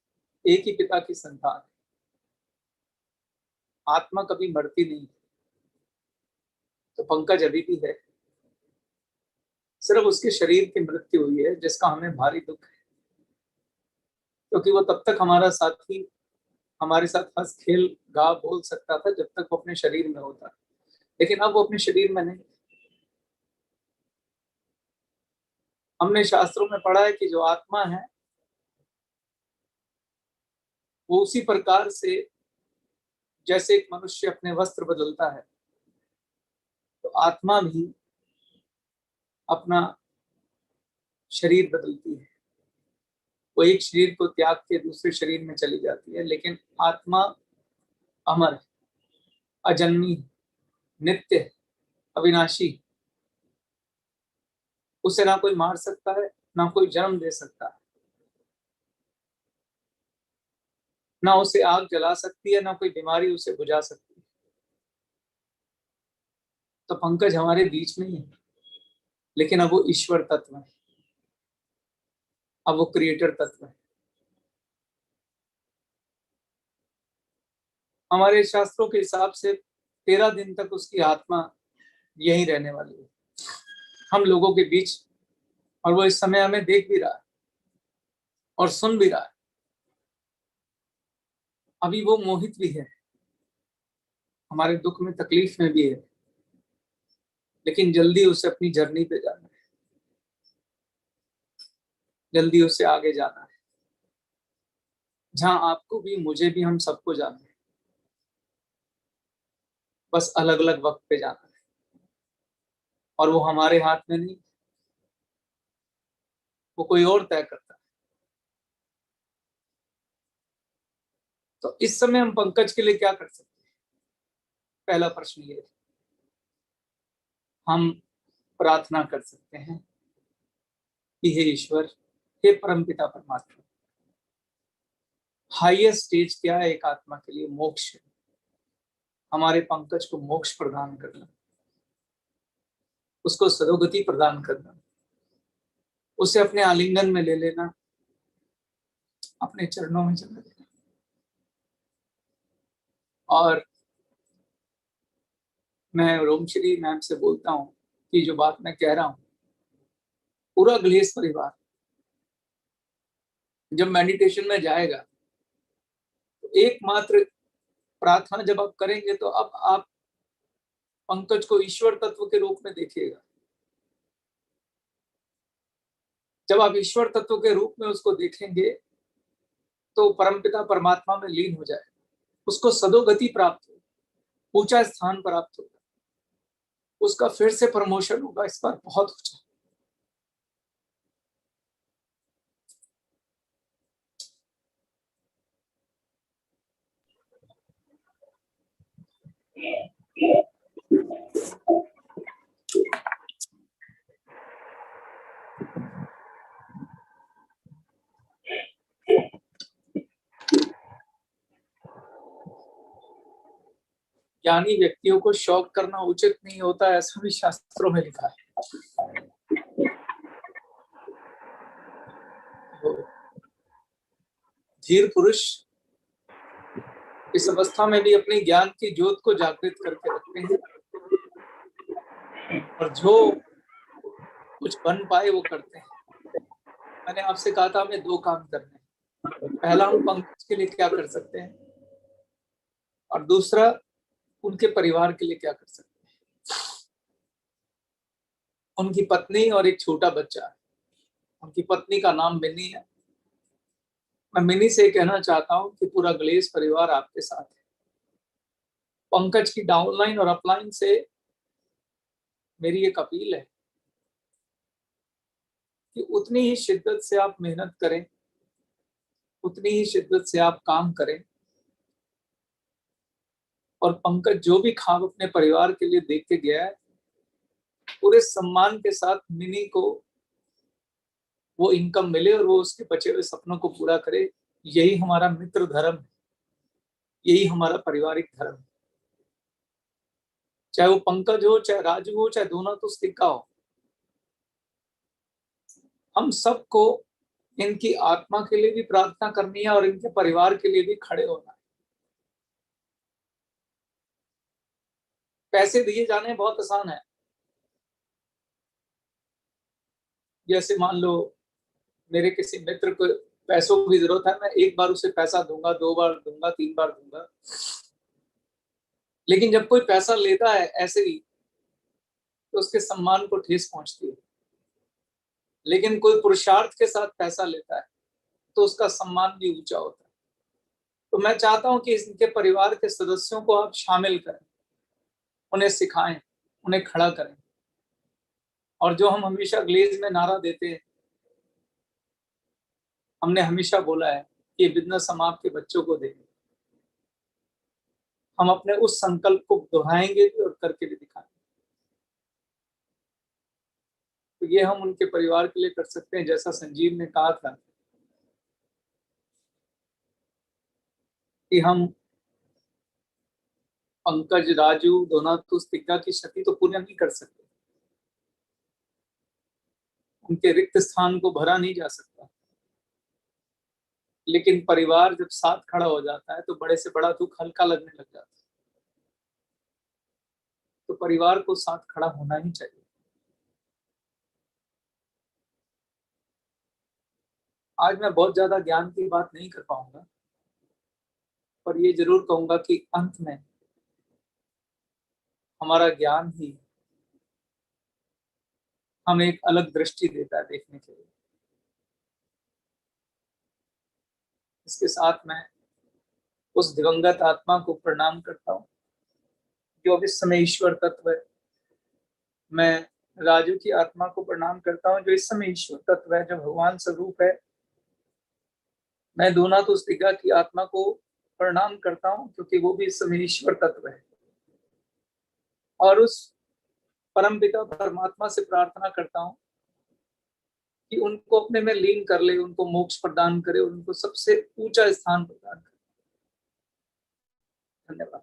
Speaker 9: एक ही पिता की संतान है। आत्मा कभी मरती नहीं। तो पंकज अभी भी है, सिर्फ उसके शरीर की मृत्यु हुई है, जिसका हमें भारी दुख है, क्योंकि वो तब तक हमारा साथी, हमारे साथ हंस खेल गा बोल सकता था जब तक वो अपने शरीर में होता, लेकिन अब वो अपने शरीर में नहीं। हमने शास्त्रों में पढ़ा है कि जो आत्मा है वो उसी प्रकार से, जैसे एक मनुष्य अपने वस्त्र बदलता है, तो आत्मा भी अपना शरीर बदलती है। वो एक शरीर को त्याग के दूसरे शरीर में चली जाती है, लेकिन आत्मा अमर है, अजन्मी, नित्य, अविनाशी। उसे ना कोई मार सकता है, ना कोई जन्म दे सकता है, ना उसे आग जला सकती है, ना कोई बीमारी उसे बुझा सकती है। तो पंकज हमारे बीच में ही है, लेकिन अब वो ईश्वर तत्व है, अब वो क्रिएटर तत्व है। हमारे शास्त्रों के हिसाब से 13 दिन तक उसकी आत्मा यही रहने वाली है हम लोगों के बीच, और वो इस समय हमें देख भी रहा है और सुन भी रहा है। अभी वो मोहित भी है, हमारे दुख में तकलीफ में भी है, लेकिन जल्दी उसे अपनी जर्नी पे जाना है, जल्दी उसे आगे जाना है, जहां आपको भी मुझे भी, हम सबको जाना है, बस अलग अलग वक्त पे जाना है। और वो हमारे हाथ में नहीं, वो कोई और तय करता है। तो इस समय हम पंकज के लिए क्या कर सकते हैं? पहला प्रश्न ये है, हम प्रार्थना कर सकते हैं कि हे ईश्वर, हे परमपिता परमात्मा। हाईएस्ट स्टेज क्या है एक आत्मा के लिए? मोक्ष है। हमारे पंकज को मोक्ष प्रदान करना, उसको सदोगति प्रदान करना, उसे अपने आलिंगन में ले लेना, अपने चरणों में चला देना। और मैं रोमश्री मैम से बोलता हूँ कि जो बात मैं कह रहा हूँ, पूरा ग्लेस परिवार जब मेडिटेशन में जाएगा तो एकमात्र प्रार्थना जब आप करेंगे, तो अब आप पंकज को ईश्वर तत्व के रूप में देखिएगा। जब आप ईश्वर तत्व के रूप में उसको देखेंगे तो परमपिता परमात्मा में लीन हो जाए, उसको सदोगति प्राप्त हो, ऊंचा स्थान प्राप्त होगा, उसका फिर से प्रमोशन होगा, इस बार बहुत ऊंचा। ज्ञानी व्यक्तियों को शौक करना उचित नहीं होता, ऐसा भी शास्त्रों में लिखा है। धीर पुरुष इस अवस्था में भी अपनी ज्ञान की ज्योत को जागृत करके रखते हैं, और जो कुछ बन पाए वो करते हैं। मैंने आपसे कहा था हमें 2 काम करने हैं। पहला, हम पंकज के लिए क्या कर सकते हैं, और दूसरा, उनके परिवार के लिए क्या कर सकते हैं। उनकी पत्नी और एक छोटा बच्चा है। उनकी पत्नी का नाम मिनी है। मैं मिनी से कहना चाहता हूं कि पूरा ग्लेस परिवार आपके साथ है। पंकज की डाउनलाइन और अपलाइन से मेरी एक अपील है कि उतनी ही शिद्दत से आप मेहनत करें, उतनी ही शिद्दत से आप काम करें, और पंकज जो भी ख्वाब अपने परिवार के लिए देख के गया है पूरे सम्मान के साथ मिनी को वो इनकम मिले और वो उसके बचे हुए सपनों को पूरा करे। यही हमारा मित्र धर्म है, यही हमारा पारिवारिक धर्म है। चाहे वो पंकज हो, चाहे राजू हो, चाहे दोनातुस्तिका हो, हम सबको इनकी आत्मा के लिए भी प्रार्थना करनी है और इनके परिवार के लिए भी खड़े होना है। पैसे दिए जाने बहुत आसान है। जैसे मान लो मेरे किसी मित्र को पैसों की जरूरत है, मैं एक बार उसे पैसा दूंगा, 2 बार दूंगा, 3 बार दूंगा। लेकिन जब कोई पैसा लेता है ऐसे ही तो उसके सम्मान को ठेस पहुंचती है। लेकिन कोई पुरुषार्थ के साथ पैसा लेता है तो उसका सम्मान भी ऊंचा होता है। तो मैं चाहता हूं कि इनके परिवार के सदस्यों को आप शामिल करें, उन्हें सिखाएं, उन्हें खड़ा करें। और जो हम हमेशा ग्लेज में नारा देते हैं, हमने हमेशा बोला है कि ये बिजनेस हम आपके बच्चों को देंगे। हम अपने उस संकल्प को दोहराएंगे भी और करके भी दिखाएंगे। तो ये हम उनके परिवार के लिए कर सकते हैं। जैसा संजीव ने कहा था कि हम पंकज, राजू, दोनातुस्तिका की क्षति तो पूर्ण नहीं कर सकते, उनके रिक्त स्थान को भरा नहीं जा सकता। लेकिन परिवार जब साथ खड़ा हो जाता है तो बड़े से बड़ा दुख हल्का लगने लग जाता है। तो परिवार को साथ खड़ा होना ही चाहिए। आज मैं बहुत ज्यादा ज्ञान की बात नहीं कर पाऊंगा, पर ये जरूर कहूंगा कि अंत में हमारा ज्ञान ही हमें एक अलग दृष्टि देता है देखने के लिए। इसके साथ मैं उस दिवंगत आत्मा को प्रणाम करता हूँ जो इस समय ईश्वर तत्व है। मैं राजू की आत्मा को प्रणाम करता हूँ जो इस समय ईश्वर तत्व है, जो भगवान स्वरूप है। मैं दोनातुस्तिका की आत्मा को प्रणाम करता हूँ क्योंकि वो भी इस समय ईश्वर तत्व है। और उस परम पिता परमात्मा से प्रार्थना करता हूँ कि उनको अपने में लीन कर ले, उनको मोक्ष प्रदान करे, उनको सबसे ऊंचा स्थान प्रदान करे। धन्यवाद।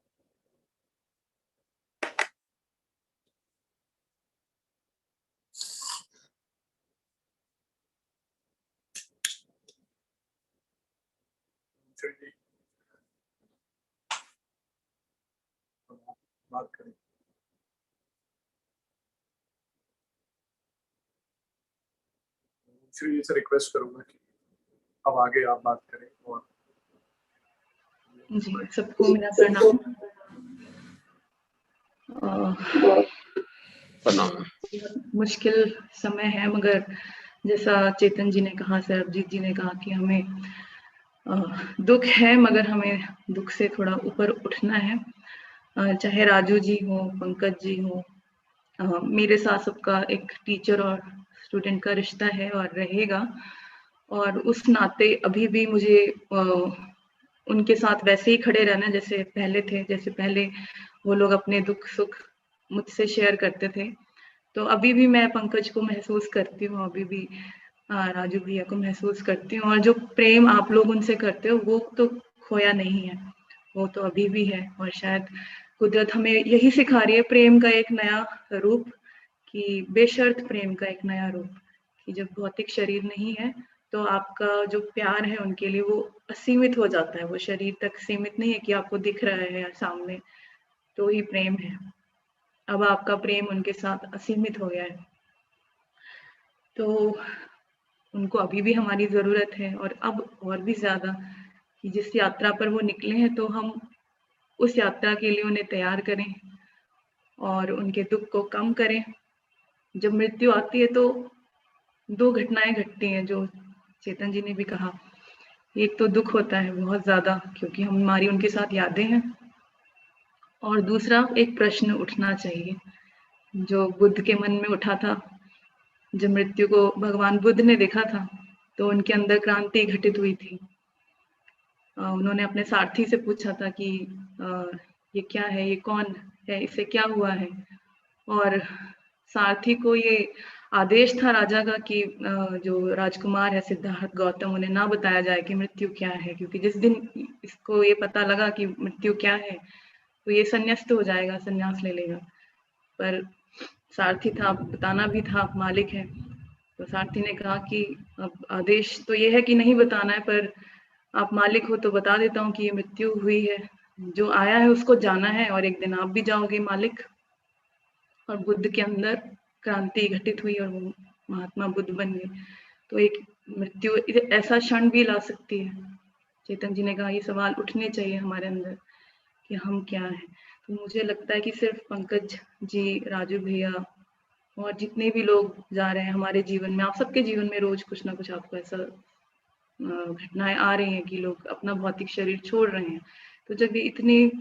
Speaker 7: बात करें। श्री जी से रिक्वेस्ट करूंगा कि अब आगे आप बात करें। और
Speaker 11: जी, सबको मेरा प्रणाम। मुश्किल समय है, मगर जैसा चेतन जी ने कहा, सरबजीत जी ने कहा कि हमें दुख है मगर हमें दुख से थोड़ा ऊपर उठना है। चाहे राजू जी हो, पंकज जी हो, मेरे साथ सबका एक टीचर और स्टूडेंट का रिश्ता है और रहेगा। और उस नाते अभी भी मुझे उनके साथ वैसे ही खड़े रहना जैसे पहले थे, जैसे पहले वो लोग अपने दुख सुख मुझसे शेयर करते थे। तो अभी भी मैं पंकज को महसूस करती हूँ, अभी भी राजू भैया को महसूस करती हूँ। और जो प्रेम आप लोग उनसे करते हो वो तो खोया नहीं है, वो तो अभी भी है। और शायद कुदरत हमें यही सिखा रही है, प्रेम का एक नया रूप, कि बेशर्त प्रेम का एक नया रूप, कि जब भौतिक शरीर नहीं है तो आपका जो प्यार है उनके लिए वो असीमित हो जाता है। वो शरीर तक सीमित नहीं है कि आपको दिख रहा है सामने तो ही प्रेम है। अब आपका प्रेम उनके साथ असीमित हो गया है, तो उनको अभी भी हमारी जरूरत है। और अब और भी ज्यादा, कि जिस यात्रा पर वो निकले हैं तो हम उस यात्रा के लिए उन्हें तैयार करें और उनके दुख को कम करें। जब मृत्यु आती है तो 2 घटनाएं घटती हैं, जो चेतन जी ने भी कहा। एक तो दुख होता है बहुत ज्यादा क्योंकि हमारी उनके साथ यादें हैं, और दूसरा एक प्रश्न उठना चाहिए जो बुद्ध के मन में उठा था। जब मृत्यु को भगवान बुद्ध ने देखा था तो उनके अंदर क्रांति घटित हुई थी। उन्होंने अपने सारथी से पूछा था कि ये क्या है, ये कौन है, इससे क्या हुआ है। और सारथी को ये आदेश था राजा का कि जो राजकुमार है सिद्धार्थ गौतम, उन्हें ना बताया जाए कि मृत्यु क्या है, क्योंकि जिस दिन इसको ये पता लगा कि मृत्यु क्या है तो ये संन्यास्त हो जाएगा, संन्यास ले लेगा। पर सारथी था, बताना भी था, मालिक है, तो सारथी ने कहा कि अब आदेश तो ये है कि नहीं बताना है, पर आप मालिक हो तो बता देता हूँ कि ये मृत्यु हुई है, जो आया है उसको जाना है और एक दिन आप भी जाओगे मालिक। और बुद्ध के अंदर क्रांति घटित हुई और वो महात्मा बुद्ध बन गए। तो एक मृत्यु ऐसा क्षण भी ला सकती है। चेतन जी ने कहा ये सवाल उठने चाहिए हमारे अंदर कि हम क्या हैं। तो मुझे लगता है कि सिर्फ पंकज जी, राजू भैया और जितने भी लोग जा रहे हैं हमारे जीवन में, आप सबके जीवन में रोज कुछ ना कुछ आपको ऐसा घटनाएं आ रही हैं कि लोग अपना भौतिक शरीर छोड़ रहे हैं। तो जब ये इतने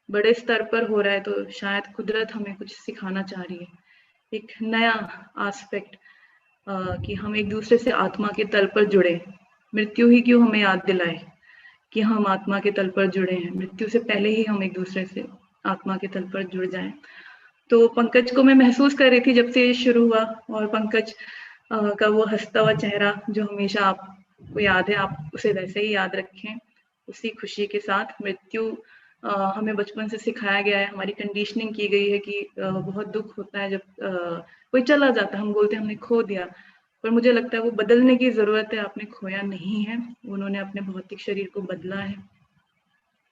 Speaker 11: बड़े स्तर पर हो रहा है तो शायद कुदरत हमें कुछ सिखाना चाह रही है, एक नया एस्पेक्ट कि हम एक दूसरे से आत्मा के तल पर जुड़े। मृत्यु ही क्यों हमें याद दिलाए कि हम आत्मा के तल पर जुड़े हैं, मृत्यु से पहले ही हम एक दूसरे से आत्मा के तल पर जुड़ जाएं। तो पंकज को मैं महसूस कर रही थी जब से ये शुरू हुआ, और पंकज का वो हंसता हुआ चेहरा जो हमेशा आपको याद है, आप उसे वैसे ही याद रखें, उसी खुशी के साथ। मृत्यु हमें बचपन से सिखाया गया है, हमारी कंडीशनिंग की गई है कि बहुत दुख होता है जब कोई चला जाता है, हम बोलते हैं हमने खो दिया, पर मुझे लगता है वो बदलने की जरूरत है। आपने खोया नहीं है, उन्होंने अपने भौतिक शरीर को बदला है,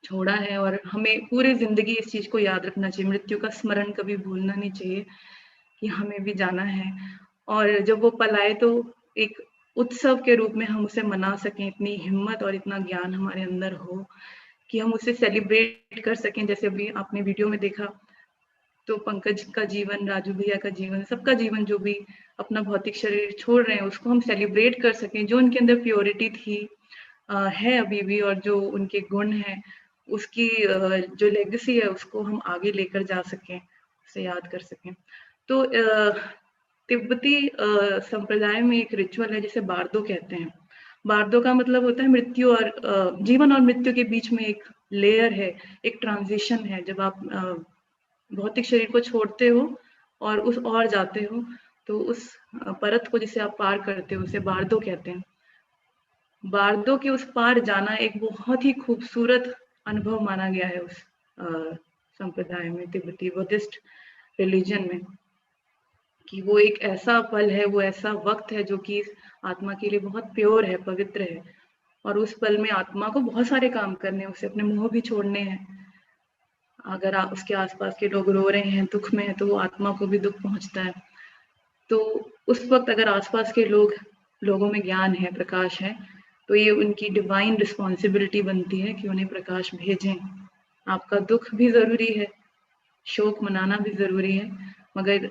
Speaker 11: छोड़ा है, और हमें पूरी जिंदगी इस चीज को याद रखना चाहिए, मृत्यु का स्मरण कभी भूलना नहीं चाहिए कि हमें भी जाना है। और जब वो पल आए तो एक उत्सव के रूप में हम उसे मना सकें, इतनी हिम्मत और इतना ज्ञान हमारे अंदर हो कि हम उसे सेलिब्रेट कर सकें। जैसे अभी आपने वीडियो में देखा तो पंकज का जीवन, राजू भैया का जीवन, सबका जीवन जो भी अपना भौतिक शरीर छोड़ रहे हैं उसको हम सेलिब्रेट कर सकें, जो उनके अंदर प्योरिटी थी है अभी भी, और जो उनके गुण हैं उसकी जो लेगेसी है उसको हम आगे लेकर जा सकें, उसे याद कर सकें। तो तिब्बती संप्रदाय में एक रिचुअल है जिसे बार्दो कहते हैं। बार्दो का मतलब होता है मृत्यु और जीवन और मृत्यु के बीच में एक लेयर है, एक ट्रांजिशन है। जब आप भौतिक शरीर को छोड़ते हो और उस और जाते हो तो उस परत को जिसे आप पार करते हो उसे बार्दो कहते हैं। बार्दो के उस पार जाना एक बहुत ही खूबसूरत अनुभव माना गया है उस संप्रदाय में, तिब्बती बुद्धिस्ट रिलीजन में, कि वो एक ऐसा पल है, वो ऐसा वक्त है जो कि आत्मा के लिए बहुत प्योर है, पवित्र है। और उस पल में आत्मा को बहुत सारे काम करने हैं, उसे अपने मोह भी छोड़ने हैं। अगर उसके आसपास के लोग रो रहे हैं, दुख में है, तो वो आत्मा को भी दुख पहुंचता है। तो उस वक्त अगर आसपास के लोगों में ज्ञान है, प्रकाश है, तो ये उनकी डिवाइन रिस्पॉन्सिबिलिटी बनती है कि उन्हें प्रकाश भेजें। आपका दुख भी जरूरी है, शोक मनाना भी जरूरी है, मगर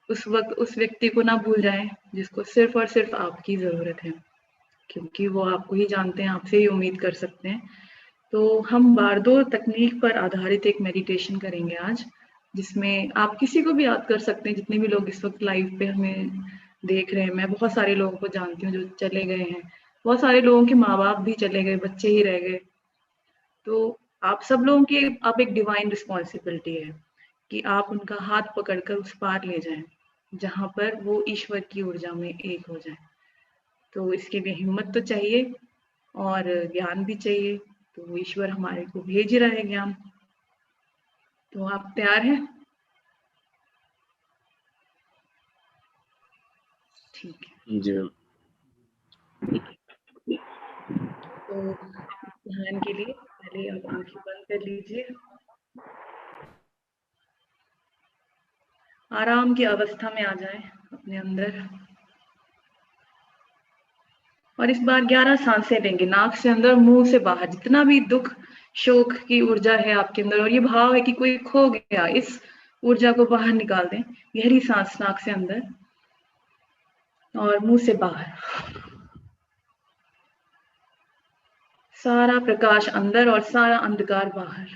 Speaker 11: उस वक्त उस व्यक्ति को ना भूल जाएं जिसको सिर्फ और सिर्फ आपकी जरूरत है, क्योंकि वो आपको ही जानते हैं, आपसे ही उम्मीद कर सकते हैं। तो हम बार्दो तकनीक पर आधारित एक मेडिटेशन करेंगे आज, जिसमें आप किसी को भी याद कर सकते हैं। जितने भी लोग इस वक्त लाइव पे हमें देख रहे हैं, मैं बहुत सारे लोगों को जानती हूँ जो चले गए हैं, बहुत सारे लोगों के माँ बाप भी चले गए, बच्चे ही रह गए। तो आप सब लोगों की अब एक डिवाइन रिस्पॉन्सिबिलिटी है कि आप उनका हाथ पकड़कर उस पार ले जाएं जहां पर वो ईश्वर की ऊर्जा में एक हो जाए। तो इसके लिए हिम्मत तो चाहिए और ज्ञान भी चाहिए, तो ईश्वर हमारे को भेज ही रहा है ज्ञान। तो आप तैयार हैं? ठीक है
Speaker 10: जी मैम।
Speaker 11: तो ध्यान के लिए पहले आप आंखें बंद कर लीजिए, आराम की अवस्था में आ जाएं अपने अंदर, और इस बार 11 सांसें लेंगे, नाक से अंदर, मुंह से बाहर। जितना भी दुख शोक की ऊर्जा है आपके अंदर और ये भाव है कि कोई खो गया, इस ऊर्जा को बाहर निकाल दें। गहरी सांस नाक से अंदर और मुंह से बाहर। सारा प्रकाश अंदर और सारा अंधकार बाहर,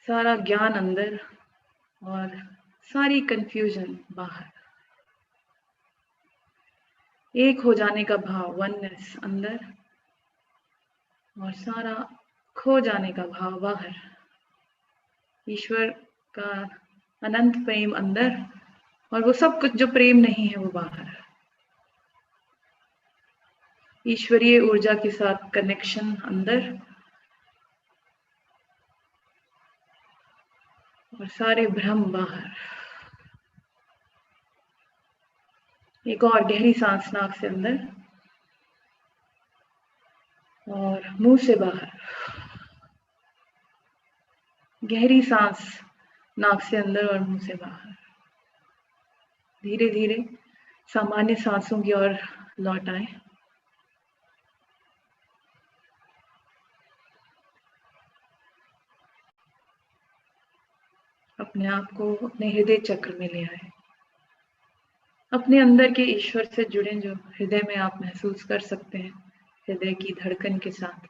Speaker 11: सारा ज्ञान अंदर और सारी कंफ्यूजन बाहर। एक हो जाने का भाव, वननेस अंदर और सारा खो जाने का भाव बाहर। ईश्वर का अनंत प्रेम अंदर, और वो सब कुछ जो प्रेम नहीं है वो बाहर। ईश्वरीय ऊर्जा के साथ कनेक्शन अंदर, और सारे भ्रम बाहर। एक और गहरी सांस नाक से अंदर और मुंह से बाहर। गहरी सांस नाक से अंदर और मुंह से बाहर। धीरे धीरे सामान्य सांसों की ओर लौट आए। अपने आप को अपने हृदय चक्र में ले आए। अपने अंदर के ईश्वर से जुड़े, जो हृदय में आप महसूस कर सकते हैं, हृदय की धड़कन के साथ।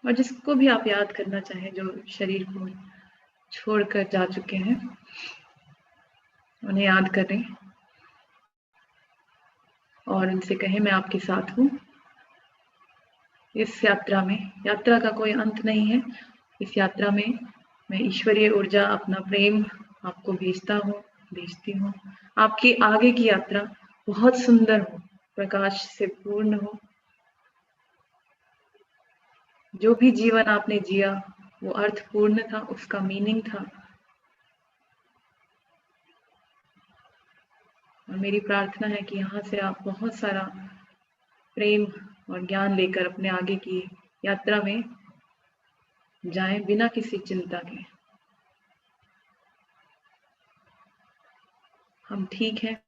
Speaker 11: और जिसको भी आप याद करना चाहें, जो शरीर को छोड़कर जा चुके हैं, उन्हें याद करें और उनसे कहें, मैं आपके साथ हूँ इस यात्रा में। यात्रा का कोई अंत नहीं है। इस यात्रा में मैं ईश्वरीय ऊर्जा, अपना प्रेम आपको भेजती हूँ। आपकी आगे की यात्रा बहुत सुंदर हो, प्रकाश से पूर्ण हो। जो भी जीवन आपने जिया वो अर्थपूर्ण था, उसका मीनिंग था। और मेरी प्रार्थना है कि यहाँ से आप बहुत सारा प्रेम और ज्ञान लेकर अपने आगे की यात्रा में जाएं, बिना किसी चिंता के। हम ठीक हैं।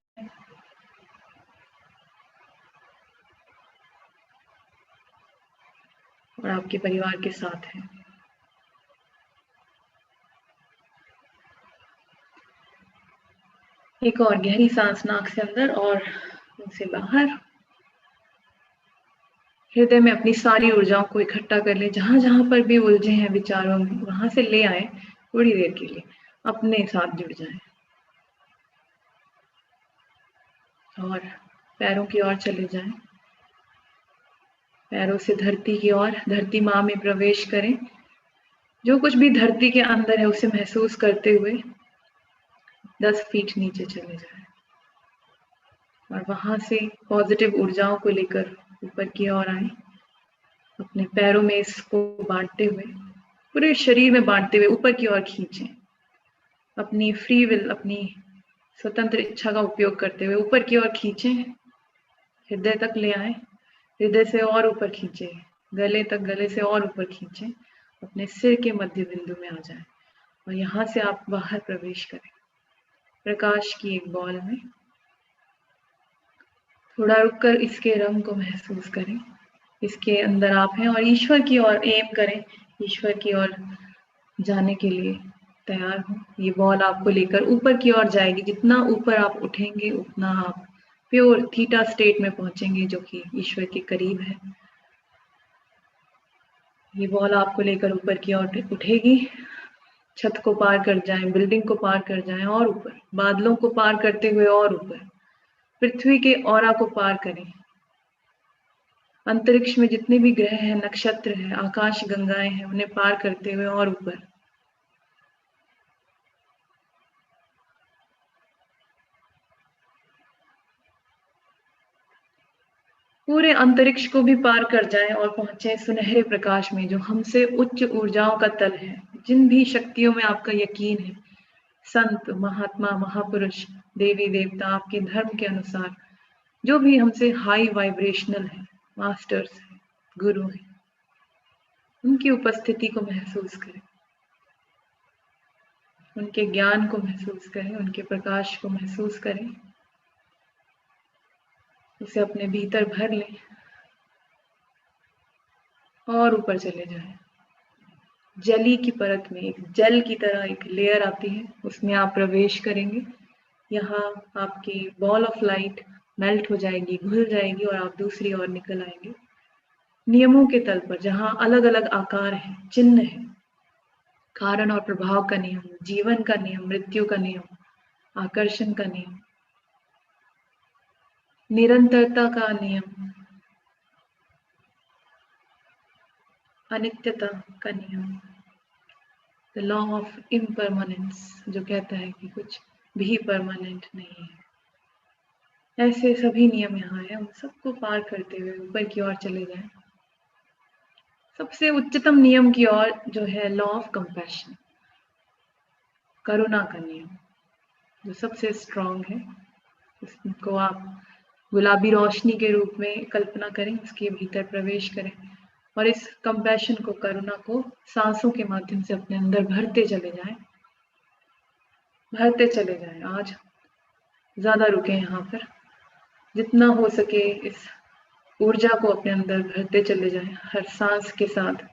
Speaker 11: और आपके परिवार के साथ हैं। एक और गहरी सांस नाक से अंदर और मुंह से बाहर। हृदय में अपनी सारी ऊर्जाओं को इकट्ठा कर ले। जहां जहां पर भी उलझे हैं विचारों में, वहां से ले आए। थोड़ी देर के लिए अपने साथ जुड़ जाएं। और पैरों की ओर चले जाएं। पैरों से धरती की ओर, धरती माँ में प्रवेश करें। जो कुछ भी धरती के अंदर है उसे महसूस करते हुए 10 फीट नीचे चले जाएं। और वहां से पॉजिटिव ऊर्जाओं को लेकर ऊपर की ओर आए। अपने पैरों में इसको बांटते हुए, पूरे शरीर में बांटते हुए ऊपर की ओर खींचें। अपनी फ्री विल, अपनी स्वतंत्र इच्छा का उपयोग करते हुए ऊपर की ओर खींचें। हृदय तक ले आए। हृदय से और ऊपर खींचे, गले तक, गले से और ऊपर खींचे। अपने सिर के मध्य बिंदु में आ जाए। और यहाँ से आप बाहर प्रवेश करें प्रकाश की एक बॉल में। थोड़ा रुककर इसके रंग को महसूस करें। इसके अंदर आप हैं और ईश्वर की ओर एम करें। ईश्वर की ओर जाने के लिए तैयार हो। ये बॉल आपको लेकर ऊपर की ओर जाएगी। जितना ऊपर आप उठेंगे उतना आप प्योर थीटा स्टेट में पहुंचेंगे, जो कि ईश्वर के करीब है। ये बॉल आपको लेकर ऊपर की ओर उठेगी। छत को पार कर जाएं, बिल्डिंग को पार कर जाएं और ऊपर, बादलों को पार करते हुए और ऊपर, पृथ्वी के ऑरा को पार करें। अंतरिक्ष में जितने भी ग्रह हैं, नक्षत्र हैं, आकाश गंगाएं हैं, उन्हें पार करते हुए और ऊपर। पूरे अंतरिक्ष को भी पार कर जाएं और पहुंचे सुनहरे प्रकाश में, जो हमसे उच्च ऊर्जाओं का तल है। जिन भी शक्तियों में आपका यकीन है, संत, महात्मा, महापुरुष, देवी देवता, आपके धर्म के अनुसार जो भी हमसे हाई वाइब्रेशनल है, मास्टर्स है, गुरु है, उनकी उपस्थिति को महसूस करें। उनके ज्ञान को महसूस करें, उनके प्रकाश को महसूस करें। उसे अपने भीतर भर लें और ऊपर चले जाएं। जली की परत में, एक जल की तरह एक लेयर आती है, उसमें आप प्रवेश करेंगे। यहाँ आपकी बॉल ऑफ लाइट मेल्ट हो जाएगी, घुल जाएगी और आप दूसरी ओर निकल आएंगे। नियमों के तल पर, जहाँ अलग अलग आकार हैं, चिन्ह है, कारण और प्रभाव का नियम, जीवन का नियम, मृत्यु का नियम, आकर्षण का नियम, निरंतरता का नियम, अनित्यता का नियम, द लॉ ऑफ इम्परमानेंस, जो कहता है कि कुछ भी परमानेंट नहीं है। ऐसे सभी नियम यहाँ है, उन सबको पार करते हुए ऊपर की ओर चले जाएं। सबसे उच्चतम नियम की ओर जो है लॉ ऑफ कंपैशन, करुणा का नियम, जो सबसे स्ट्रॉन्ग है। इसको आप गुलाबी रोशनी के रूप में कल्पना करें, उसके भीतर प्रवेश करें और इस कंपैशन को, करुणा को सांसों के माध्यम से अपने अंदर भरते चले जाएं, भरते चले जाएं। आज ज्यादा रुके यहाँ पर, जितना हो सके इस ऊर्जा को अपने अंदर भरते चले जाएं। हर सांस के साथ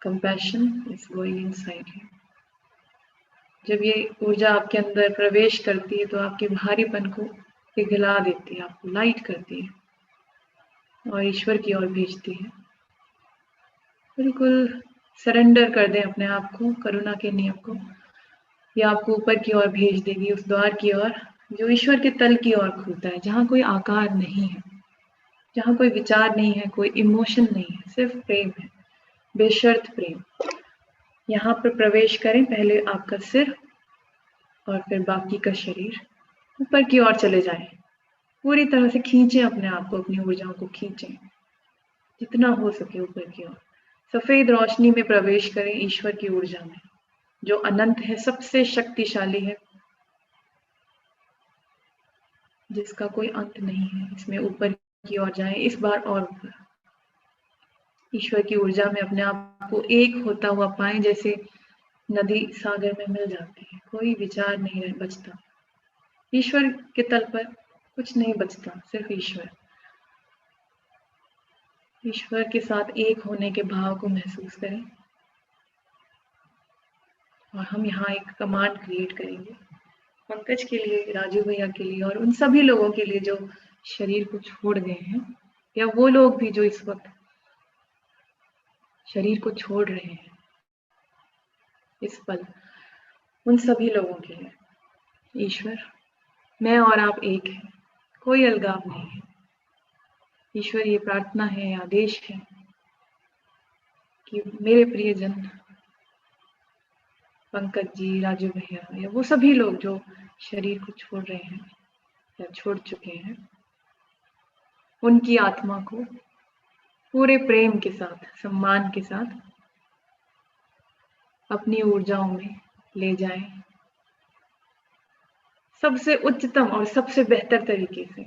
Speaker 11: compassion is going inside you. जब ये ऊर्जा आपके अंदर प्रवेश करती है तो आपके भारीपन को पिघला देती है, आपको लाइट करती है और ईश्वर की ओर भेजती है। बिल्कुल सरेंडर कर दें अपने आप को करुणा के नियम को। ये आपको ऊपर की ओर भेज देगी, उस द्वार की ओर जो ईश्वर के तल की ओर खुलता है, जहाँ कोई आकार नहीं है, जहाँ कोई विचार नहीं है, कोई इमोशन नहीं है, सिर्फ प्रेम है, बेशर्त प्रेम। यहाँ पर प्रवेश करें, पहले आपका सिर और फिर बाकी का शरीर। ऊपर की ओर चले जाएं, पूरी तरह से खींचें अपने आप को, अपनी ऊर्जाओं को खींचें जितना हो सके ऊपर की ओर। सफेद रोशनी में प्रवेश करें, ईश्वर की ऊर्जा में जो अनंत है, सबसे शक्तिशाली है, जिसका कोई अंत नहीं है। इसमें ऊपर की ओर जाएं, इस बार और ऊपर। ईश्वर की ऊर्जा में अपने आप को एक होता हुआ पाएं, जैसे नदी सागर में मिल जाती है। कोई विचार नहीं बचता, ईश्वर के तल पर कुछ नहीं बचता, सिर्फ ईश्वर। ईश्वर के साथ एक होने के भाव को महसूस करें और हम यहाँ एक कमांड क्रिएट करेंगे पंकज के लिए, राजू भैया के लिए और उन सभी लोगों के लिए जो शरीर को छोड़ गए हैं, या वो लोग भी जो इस वक्त शरीर को छोड़ रहे हैं इस पल, उन सभी लोगों के लिए। ईश्वर, मैं और आप एक हैं, कोई अलगाव नहीं है। ईश्वर, ये प्रार्थना है, आदेश है कि मेरे प्रियजन पंकज जी, राजू भैया या वो सभी लोग जो शरीर को छोड़ रहे हैं या छोड़ चुके हैं, उनकी आत्मा को पूरे प्रेम के साथ, सम्मान के साथ अपनी ऊर्जाओं में ले जाएं, सबसे उच्चतम और सबसे बेहतर तरीके से,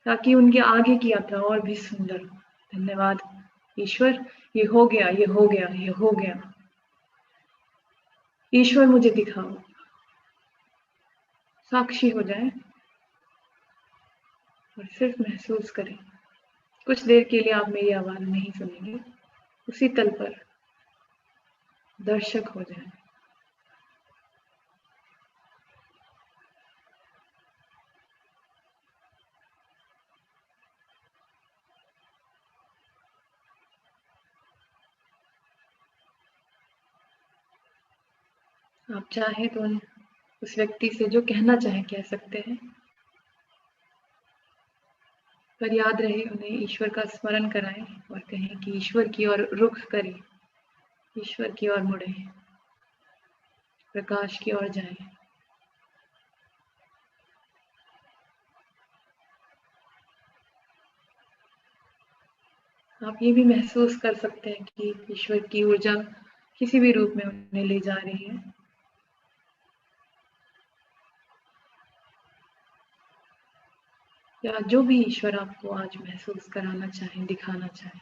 Speaker 11: ताकि उनके आगे की यात्रा और भी सुंदर हो। धन्यवाद ईश्वर, ये हो गया, ये हो गया, ये हो गया। ईश्वर मुझे दिखाओ, साक्षी हो जाए और सिर्फ महसूस करें। कुछ देर के लिए आप मेरी आवाज नहीं सुनेंगे, उसी तल पर दर्शक हो जाए। आप चाहे तो उस व्यक्ति से जो कहना चाहे कह सकते हैं, पर याद रहे उन्हें ईश्वर का स्मरण कराएं और कहें कि ईश्वर की ओर रुख करें, ईश्वर की ओर मुड़े, प्रकाश की ओर जाएं। आप ये भी महसूस कर सकते हैं कि ईश्वर की ऊर्जा किसी भी रूप में उन्हें ले जा रही है। या जो भी ईश्वर आपको आज महसूस कराना चाहे, दिखाना चाहे।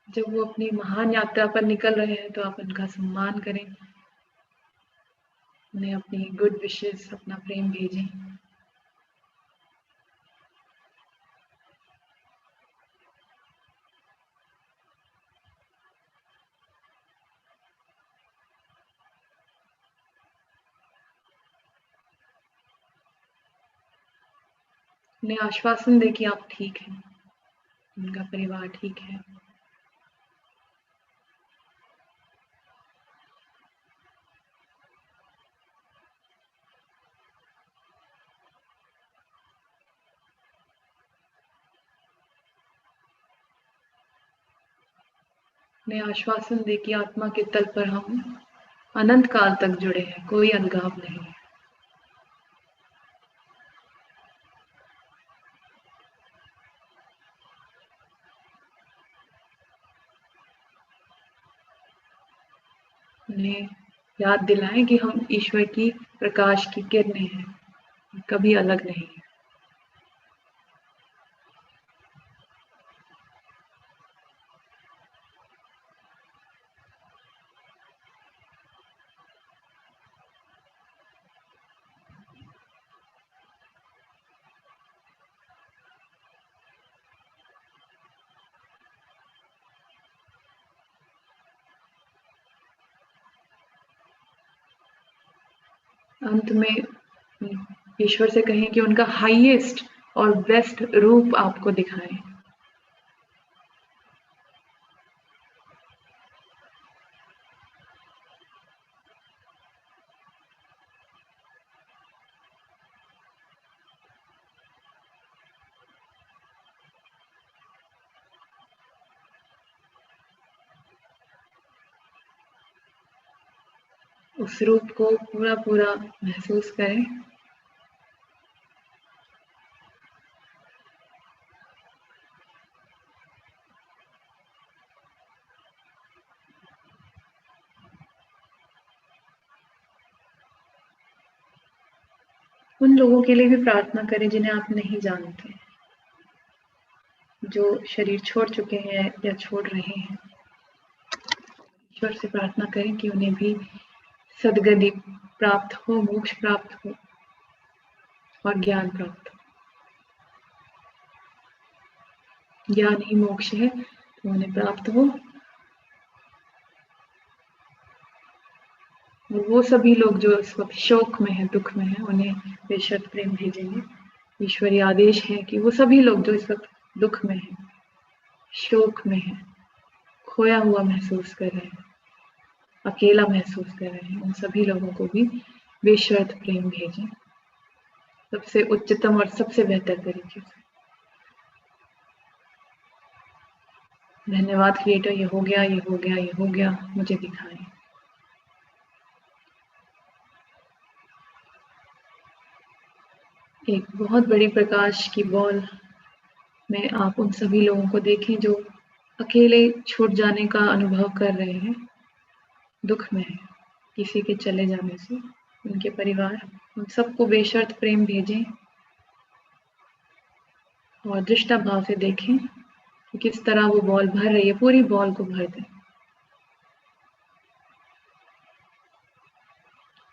Speaker 11: जब वो अपनी महान यात्रा पर निकल रहे हैं तो आप उनका सम्मान करें, उन्हें अपनी गुड विशेस, अपना प्रेम भेजें। उन्हें आश्वासन दें कि आप ठीक हैं, उनका परिवार ठीक है। ने आश्वासन दे कि आत्मा के तल पर हम अनंत काल तक जुड़े हैं, कोई अलगाव नहीं है। उन्हें याद दिलाएं कि हम ईश्वर की प्रकाश की किरणें हैं, कभी अलग नहीं है। अंत में ईश्वर से कहें कि उनका हाईएस्ट और बेस्ट रूप आपको दिखाएं। उस रूप को पूरा पूरा महसूस करें। उन लोगों के लिए भी प्रार्थना करें जिन्हें आप नहीं जानते, जो शरीर छोड़ चुके हैं या छोड़ रहे हैं। ईश्वर से प्रार्थना करें कि उन्हें भी सद्गति प्राप्त हो, मोक्ष प्राप्त हो और ज्ञान प्राप्त हो। ज्ञान ही मोक्ष है, तो उन्हें प्राप्त हो। और वो सभी लोग जो इस वक्त शोक में है, दुख में है, उन्हें बेशर्त प्रेम भेजेंगे। ईश्वरीय आदेश है कि वो सभी लोग जो इस वक्त दुख में है, शोक में है, खोया हुआ महसूस कर रहे हैं, अकेला महसूस कर रहे हैं, उन सभी लोगों को भी बेशर्त प्रेम भेजें, सबसे उच्चतम और सबसे बेहतर तरीके से। धन्यवाद क्रिएटर, ये हो गया, ये हो गया, ये हो गया, मुझे दिखाएं। एक बहुत बड़ी प्रकाश की बॉल में आप उन सभी लोगों को देखें जो अकेले छूट जाने का अनुभव कर रहे हैं, दुख में है किसी के चले जाने से, उनके परिवार, उन सबको बेशर्त प्रेम भेजें और दृष्टा भाव से देखें कि किस तरह वो बॉल भर रही है, पूरी बॉल को भर दें।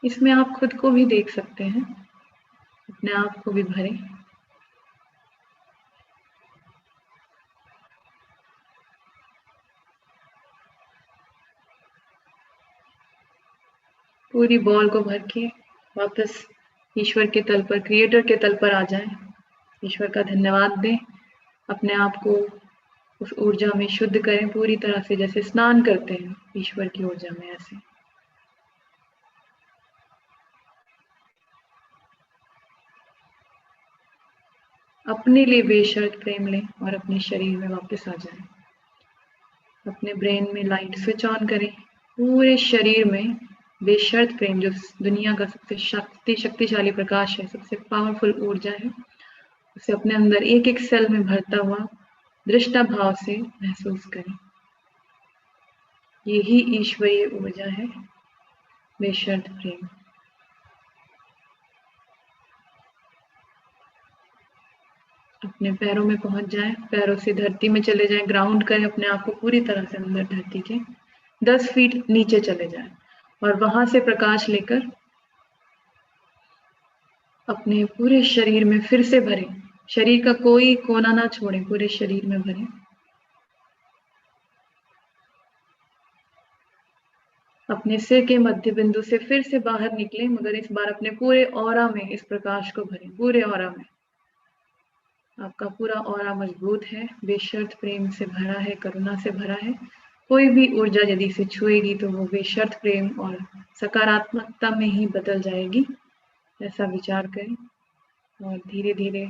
Speaker 11: इसमें आप खुद को भी देख सकते हैं, अपने आप को भी भरें। पूरी बॉल को भर के वापस ईश्वर के तल पर, क्रिएटर के तल पर आ जाएं। ईश्वर का धन्यवाद दें, अपने आप को उस ऊर्जा में शुद्ध करें पूरी तरह से, जैसे स्नान करते हैं ईश्वर की ऊर्जा में। ऐसे अपने लिए बेशर्त प्रेम लें और अपने शरीर में वापस आ जाएं। अपने ब्रेन में लाइट स्विच ऑन करें, पूरे शरीर में बेशर्त प्रेम, जो दुनिया का सबसे शक्तिशाली प्रकाश है, सबसे पावरफुल ऊर्जा है, उसे अपने अंदर एक एक सेल में भरता हुआ दृष्टा भाव से महसूस करें। यही ईश्वरीय ऊर्जा है, बेशर्त प्रेम। अपने पैरों में पहुंच जाएं, पैरों से धरती में चले जाएं, ग्राउंड करें अपने आप को पूरी तरह से अंदर धरती के 10 फीट नीचे चले जाएं और वहां से प्रकाश लेकर अपने पूरे शरीर में फिर से भरें। शरीर का कोई कोना ना छोड़ें, पूरे शरीर में भरें। अपने सिर के मध्य बिंदु से फिर से बाहर निकलें, मगर इस बार अपने पूरे ऑरा में इस प्रकाश को भरें, पूरे ऑरा में। आपका पूरा ऑरा मजबूत है, बेशर्त प्रेम से भरा है, करुणा से भरा है। कोई भी ऊर्जा यदि इसे छुएगी तो वो बेशर्त प्रेम और सकारात्मकता में ही बदल जाएगी। ऐसा विचार करें और धीरे धीरे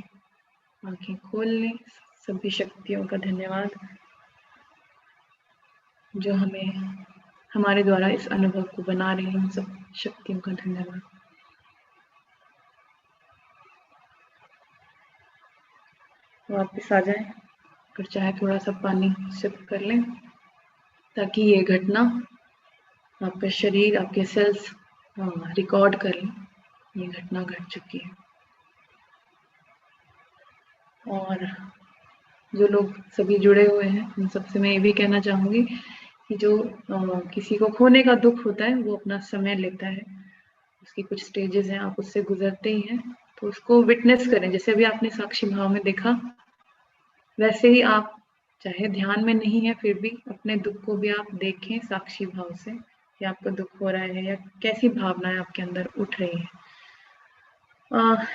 Speaker 11: आंखें खोल लें। सभी शक्तियों का धन्यवाद जो हमें हमारे द्वारा इस अनुभव को बना रही हैं, उन सब शक्तियों का धन्यवाद। वापस आ जाएं, अगर चाहे थोड़ा सा पानी सिप कर लें ताकि ये घटना आपका शरीर, आपके सेल्स रिकॉर्ड कर लें ये घटना घट चुकी है। और जो लोग सभी जुड़े हुए हैं उन सबसे मैं ये भी कहना चाहूँगी कि जो किसी को खोने का दुख होता है वो अपना समय लेता है, उसकी कुछ स्टेजेस हैं, आप उससे गुजरते ही हैं, तो उसको विटनेस करें। जैसे अभी आपने साक्षी भाव में देखा, वैसे ही आप चाहे ध्यान में नहीं है फिर भी अपने दुख को भी आप देखें साक्षी भाव से कि आपको दुख हो रहा है या कैसी भावनाएं आपके अंदर उठ रही है।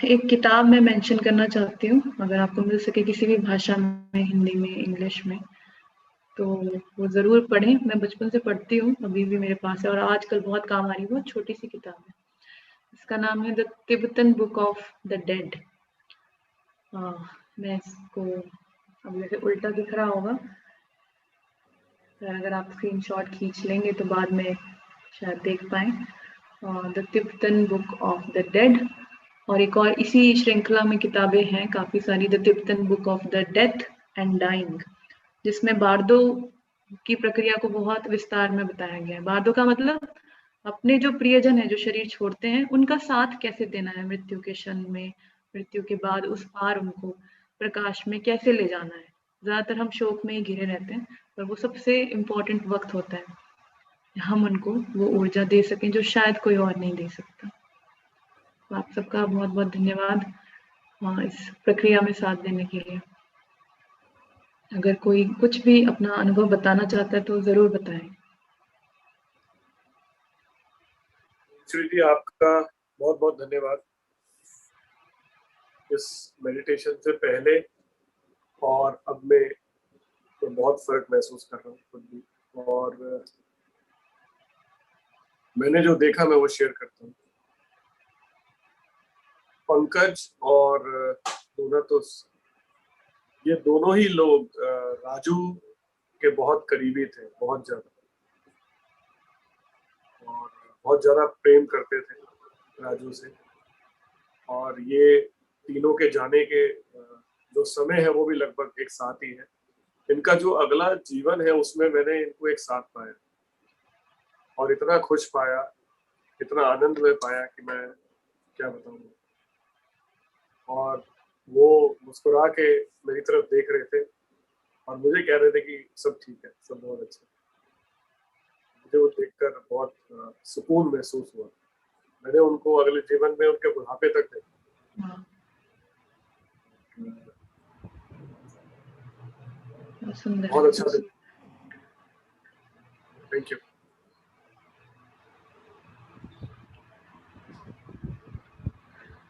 Speaker 11: एक किताब मैं मेंशन करना चाहती हूँ, अगर आपको मिल सके किसी भी भाषा में, हिंदी में, इंग्लिश में, तो वो ज़रूर पढ़ें। मैं बचपन से पढ़ती हूँ, अभी भी मेरे पास है और आजकल बहुत काम आ रही है। बहुत छोटी सी किताब है, इसका नाम है the Tibetan book of the dead. मैं इसको, अब जैसे उल्टा दिख रहा होगा, तो अगर आप स्क्रीनशॉट खींच लेंगे तो बाद में शायद देख पाएँ। The Tibetan book of the dead. और एक और इसी श्रृंखला में किताबें हैं काफ़ी सारी, the Tibetan book of the death and dying, जिसमें बार्दो की प्रक्रिया को बहुत विस्तार में बताया गया है। बार्दो का मतलब अपने जो प्रियजन है, जो शरीर छोड़ते हैं, उनका साथ कैसे देना है मृत्यु के क्षण में, मृत्यु के बाद उस पार उनको प्रकाश में कैसे ले जाना है। ज़्यादातर हम शोक में ही घिरे रहते हैं, पर वो सबसे इम्पोर्टेंट वक्त होता है हम उनको वो ऊर्जा दे सकें जो शायद कोई और नहीं दे सकता। तो आप सबका बहुत बहुत धन्यवाद इस प्रक्रिया में साथ देने के लिए। अगर कोई कुछ भी अपना अनुभव बताना चाहता है तो ज़रूर बताएं।
Speaker 7: श्रीजी, आपका बहुत बहुत धन्यवाद इस मेडिटेशन से पहले और अब में तो बहुत फर्क महसूस कर रहा हूँ खुद भी, और मैंने जो देखा मैं वो शेयर करता हूँ। पंकज और डोनातुस, ये दोनों ही लोग राजू के बहुत करीबी थे, बहुत ज्यादा, और बहुत ज्यादा प्रेम करते थे राजू से। और ये तीनों के जाने के जो समय है वो भी लगभग एक साथ ही है। इनका जो अगला जीवन है उसमें मैंने इनको एक साथ पाया और इतना खुश पाया, इतना आनंद में पाया कि मैं क्या बताऊं। और वो मुस्कुरा के मेरी तरफ देख रहे थे और मुझे कह रहे थे कि सब ठीक है, सब बहुत अच्छा। मुझे वो देखकर बहुत सुकून महसूस हुआ। मैंने उनको अगले जीवन में उनके बुढ़ापे तक देखा। बहुत अच्छा दिन। Thank you.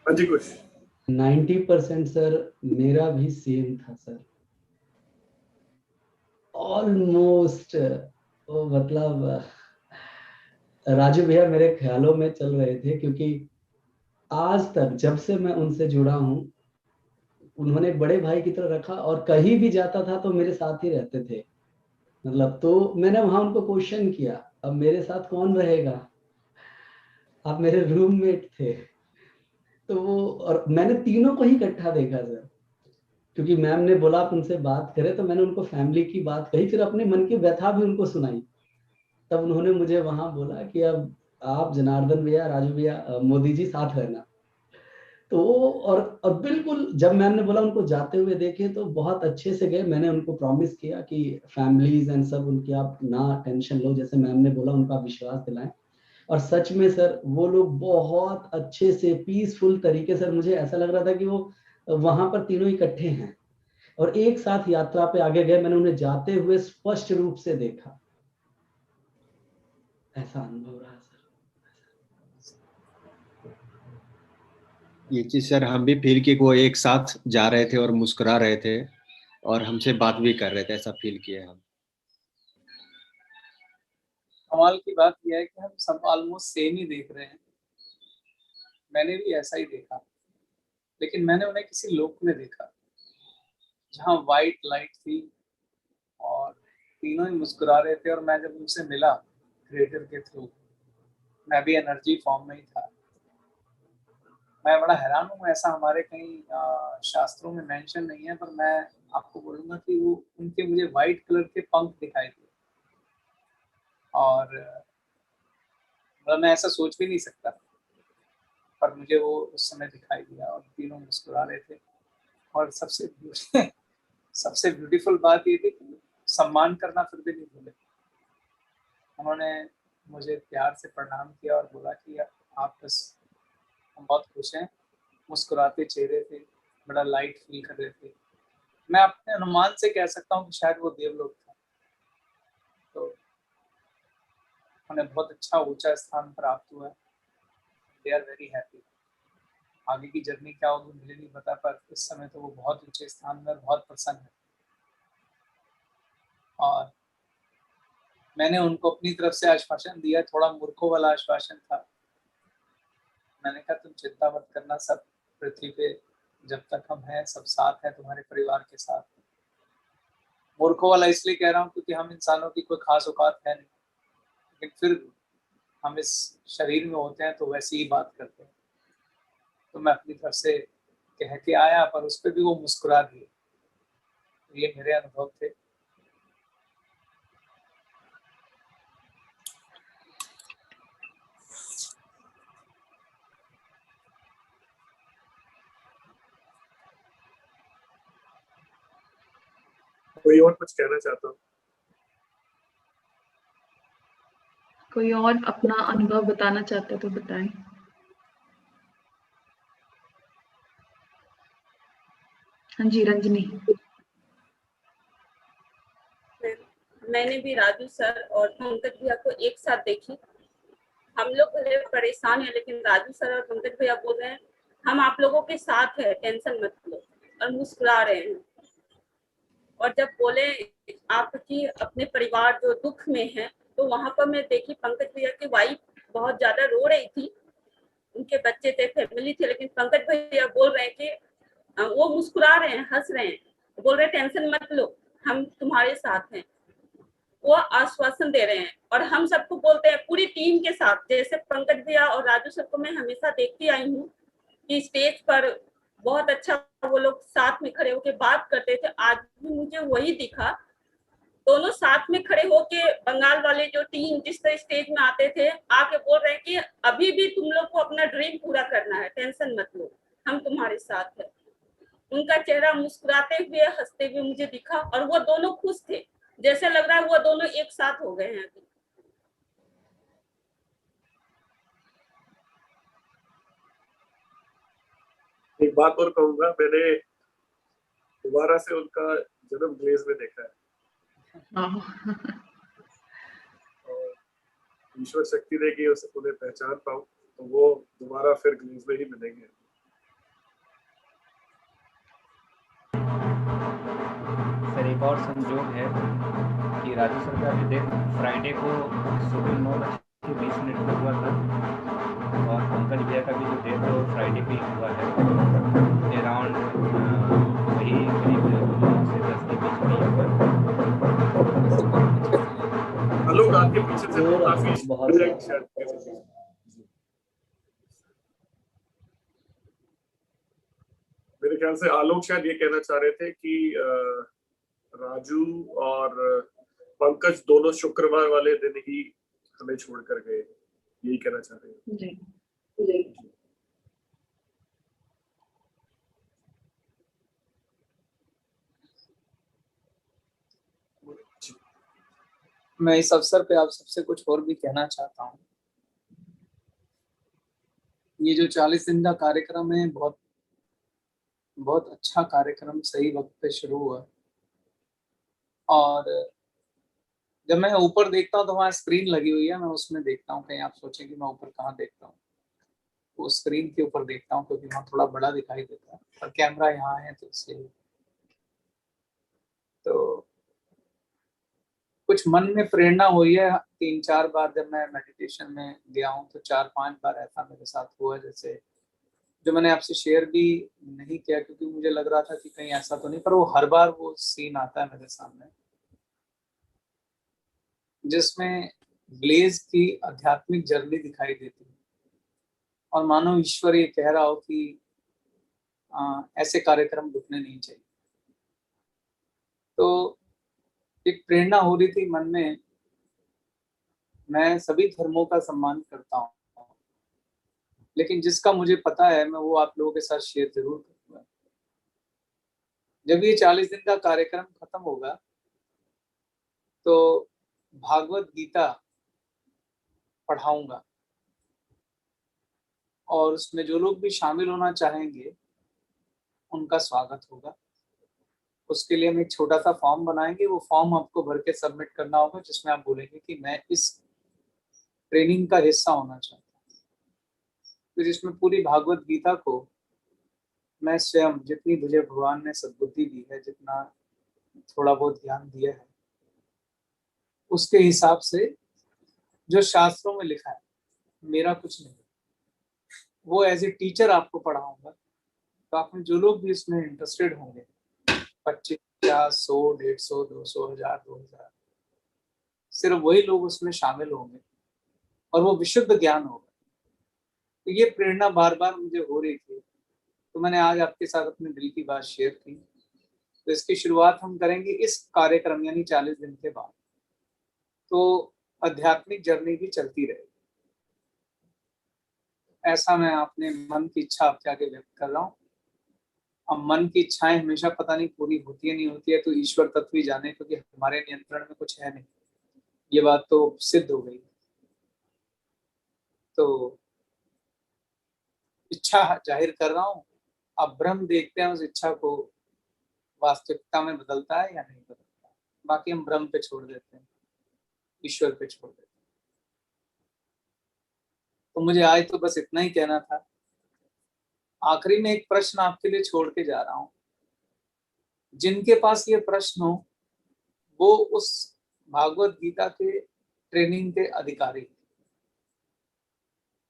Speaker 7: हाँ जी, कुछ
Speaker 3: 90% सर मेरा भी सेम था सर, ऑलमोस्ट। वो मतलब राजू भैया मेरे ख्यालों में चल रहे थे, क्योंकि आज तक जब से मैं उनसे जुड़ा हूँ उन्होंने बड़े भाई की तरह रखा, और कहीं भी जाता था तो मेरे साथ ही रहते थे। मतलब तो मैंने वहां उनको क्वेश्चन किया, अब मेरे साथ कौन रहेगा, आप मेरे रूममेट थे। तो वो, और मैंने तीनों को ही इकट्ठा देखा सर, क्योंकि मैम ने बोला आप उनसे बात करें, तो मैंने उनको फैमिली की बात कही, फिर अपने मन की व्यथा भी उनको सुनाई। तब उन्होंने मुझे वहां बोला कि अब आप, जनार्दन भैया, राजू भैया, मोदी जी साथ रहना। तो और बिल्कुल जब मैम ने बोला उनको जाते हुए देखे तो बहुत अच्छे से गए। मैंने उनको प्रॉमिस किया कि फैमिलीज एंड सब उनकी आप ना टेंशन लो, जैसे मैम ने बोला उनका विश्वास दिलाएं। और सच में सर वो लोग बहुत अच्छे से पीसफुल तरीके से, मुझे ऐसा लग रहा था कि वो वहां पर तीनों इकट्ठे हैं और एक साथ यात्रा पे आगे गए। मैंने उन्हें जाते हुए स्पष्ट रूप से देखा, ऐसा अनुभव रहा सर।
Speaker 12: ये चीज सर हम भी फील कि वो एक साथ जा रहे थे और मुस्कुरा रहे थे और हमसे बात भी कर रहे थे, ऐसा फील किए हम।
Speaker 9: कमाल की बात यह है कि हम सब ऑलमोस्ट सेम ही देख रहे हैं। मैंने भी ऐसा ही देखा, लेकिन मैंने उन्हें किसी लोक में देखा जहाँ वाइट लाइट थी और तीनों ही मुस्कुरा रहे थे। और मैं जब उनसे मिला क्रिएटर के थ्रू, मैं भी एनर्जी फॉर्म में ही था। मैं बड़ा हैरान हूँ, ऐसा हमारे कहीं शास्त्रों में मेंशन नहीं है, पर मैं आपको बोलूंगा कि वो उनके मुझे वाइट कलर के पंख दिखाई दिए और मतलब मैं ऐसा सोच भी नहीं सकता, पर मुझे वो उस समय दिखाई दिया और तीनों मुस्कुरा रहे थे। और सबसे ब्यूटीफुल बात ये थी कि सम्मान करना फिर भी नहीं भूले। उन्होंने मुझे प्यार से प्रणाम किया और बोला कि आप बस, हम बहुत खुश हैं। मुस्कुराते चेहरे थे, बड़ा लाइट फील कर रहे थे। मैं अपने अनुमान से कह सकता हूँ कि शायद वो देवलोक था। तो उन्हें बहुत अच्छा ऊंचा स्थान प्राप्त हुआ। They are very happy. आगे की जर्नी क्या होगी मुझे नहीं पता, पर इस समय तो वो बहुत ऊंचे स्थान में बहुत प्रसन्न है। और मैंने उनको अपनी तरफ से आश्वासन दिया, थोड़ा मूर्खों वाला आश्वासन था। मैंने कहा तुम चिंता मत करना, सब पृथ्वी पे जब तक हम हैं सब साथ हैं, तुम्हारे परिवार के साथ। मूर्खों वाला इसलिए कह रहा हूँ क्योंकि हम इंसानों की कोई खास औकात है नहीं, लेकिन फिर हम इस शरीर में होते हैं तो वैसी ही बात करते हैं। तो मैं अपनी तरफ से कह के आया, पर उस पर भी वो मुस्कुरा दिए। ये मेरे अनुभव थे।
Speaker 7: कोई और कुछ कहना चाहता हूँ?
Speaker 11: कोई और अपना अनुभव बताना चाहता है तो बताएं। हाँ जी रंजनी।
Speaker 2: मैंने भी राजू सर और पंकज भैया को एक साथ देखी। हम लोग भले परेशान हैं, लेकिन राजू सर और पंकज भैया बोल रहे हैं हम आप लोगों के साथ हैं, टेंशन मत लो, और मुस्कुरा रहे हैं। और जब बोले आपकी अपने परिवार जो दुख में है, तो वहां पर मैं देखी पंकज भैया की वाइफ बहुत ज्यादा रो रही थी। उनके बच्चे थे, फैमिली थे, लेकिन पंकज भैया बोल रहे हैं कि वो मुस्कुरा रहे हैं, हंस रहे हैं, बोल रहे हैं टेंशन मत लो, हम तुम्हारे साथ हैं। वो आश्वासन दे रहे हैं। और हम सबको बोलते हैं पूरी टीम के साथ, जैसे पंकज भैया और राजू सर को मैं हमेशा देखती आई हूँ कि स्टेज पर बहुत अच्छा वो लोग साथ में खड़े होकर बात करते थे। आज भी मुझे वही दिखा, दोनों साथ में खड़े होके बंगाल वाले जो टीम जिस तरह स्टेज में आते थे, आके बोल रहे हैं कि अभी भी तुम लोग को अपना ड्रीम पूरा करना है, टेंशन मत लो, हम तुम्हारे साथ है। उनका चेहरा मुस्कुराते हुए हंसते हुए मुझे दिखा, और वो दोनों खुश थे, जैसे लग रहा है वो दोनों एक साथ हो गए हैं अभी।
Speaker 7: एक बात और कहूंगा, मैंने दोबारा से उनका जन्म ग्लेज में देखा है, और ईश्वर शक्ति देगी उन्हें पहचान पाऊं, तो वो दोबारा फिर ग्लेज में ही मिलेंगे।
Speaker 4: सर एक और संजोग है कि राजू सर का भी डेथ फ्राइडे को सुबह 9:20 पर हुआ था, और पंकज भैया का भी जो डेथ है वो फ्राइडे पे हुआ है, अराउंड वही करीब 9 से 10 के बीच में हुआ।
Speaker 7: लोग आपके पीछे से काफी
Speaker 3: बहुत
Speaker 7: मेरे ख्याल से आलोक शायद ये कहना चाह रहे थे कि राजू और पंकज दोनों शुक्रवार वाले दिन ही हमें छोड़कर गए, यही कहना चाह रहे हैं।
Speaker 11: जी
Speaker 7: जी।
Speaker 9: मैं इस अवसर पे आप सबसे कुछ और भी कहना चाहता हूँ। ये जो 40 दिन का कार्यक्रम है, बहुत बहुत अच्छा कार्यक्रम, सही वक्त पे शुरू हुआ। और जब मैं ऊपर देखता हूँ तो वहाँ स्क्रीन लगी हुई है, मैं उसमें देखता हूँ, कहीं आप सोचें कि मैं ऊपर कहाँ देखता हूँ। वो स्क्रीन के ऊपर देखता हूँ क्योंकि वहाँ थोड़ा बड़ा दिखाई देता है और कैमरा यहाँ है तो इसलिए। तो कुछ मन में प्रेरणा हुई है 3-4 बार जब मैं मेडिटेशन में गया हूँ तो 4-5 बार ऐसा मेरे साथ हुआ, जैसे जो मैंने आपसे शेयर भी नहीं किया क्योंकि मुझे लग रहा था कि कहीं ऐसा तो नहीं, पर वो हर बार वो सीन आता है मेरे सामने जिसमें ब्लेज की आध्यात्मिक जर्नी दिखाई देती है और मानो ईश्वर ये कह रहा हो कि ऐसे कार्यक्रम रुकने नहीं चाहिए। तो एक प्रेरणा हो रही थी मन में। मैं सभी धर्मों का सम्मान करता हूँ, लेकिन जिसका मुझे पता है मैं वो आप लोगों के साथ शेयर जरूर करूंगा। जब ये 40 दिन का कार्यक्रम खत्म होगा तो भागवत गीता पढ़ाऊंगा और उसमें जो लोग भी शामिल होना चाहेंगे उनका स्वागत होगा। उसके लिए हम एक छोटा सा फॉर्म बनाएंगे, वो फॉर्म आपको भर के सबमिट करना होगा जिसमें आप बोलेंगे कि मैं इस ट्रेनिंग का हिस्सा होना चाहता हूँ। तो जिसमें पूरी भागवत गीता को मैं स्वयं, जितनी मुझे भगवान ने सद्बुद्धि दी है, जितना थोड़ा बहुत ज्ञान दिया है, उसके हिसाब से जो शास्त्रों में लिखा है, मेरा कुछ नहीं, वो एज ए टीचर आपको पढ़ाऊंगा। तो आप में जो लोग भी इसमें इंटरेस्टेड होंगे, 25, 50, 100, 150, 200, 1000, 2000, सिर्फ वही लोग उसमें शामिल होंगे और वो विशुद्ध ज्ञान होगा। तो ये प्रेरणा बार बार मुझे हो रही थी, तो मैंने आज आपके साथ अपने दिल की बात शेयर की। तो इसकी शुरुआत हम करेंगे इस कार्यक्रम यानी 40 दिन के बाद। तो आध्यात्मिक जर्नी भी चलती रहेगी, ऐसा मैं अपने मन की इच्छा आपके आगे व्यक्त कर रहा हूँ। अब मन की इच्छाएं हमेशा पता नहीं पूरी होती है नहीं होती है, तो ईश्वर तत्व ही जाने, क्योंकि हमारे नियंत्रण में कुछ है नहीं, ये बात तो सिद्ध हो गई। तो इच्छा जाहिर कर रहा हूँ, अब ब्रह्म देखते हैं उस इच्छा को वास्तविकता में बदलता है या नहीं बदलता। बाकी हम ब्रह्म पे छोड़ देते हैं, ईश्वर पे छोड़ देते हैं। तो मुझे आज तो बस इतना ही कहना था। आखिरी में एक प्रश्न आपके लिए छोड़ के जा रहा हूँ। जिनके पास ये प्रश्न हो वो उस भागवत गीता के ट्रेनिंग के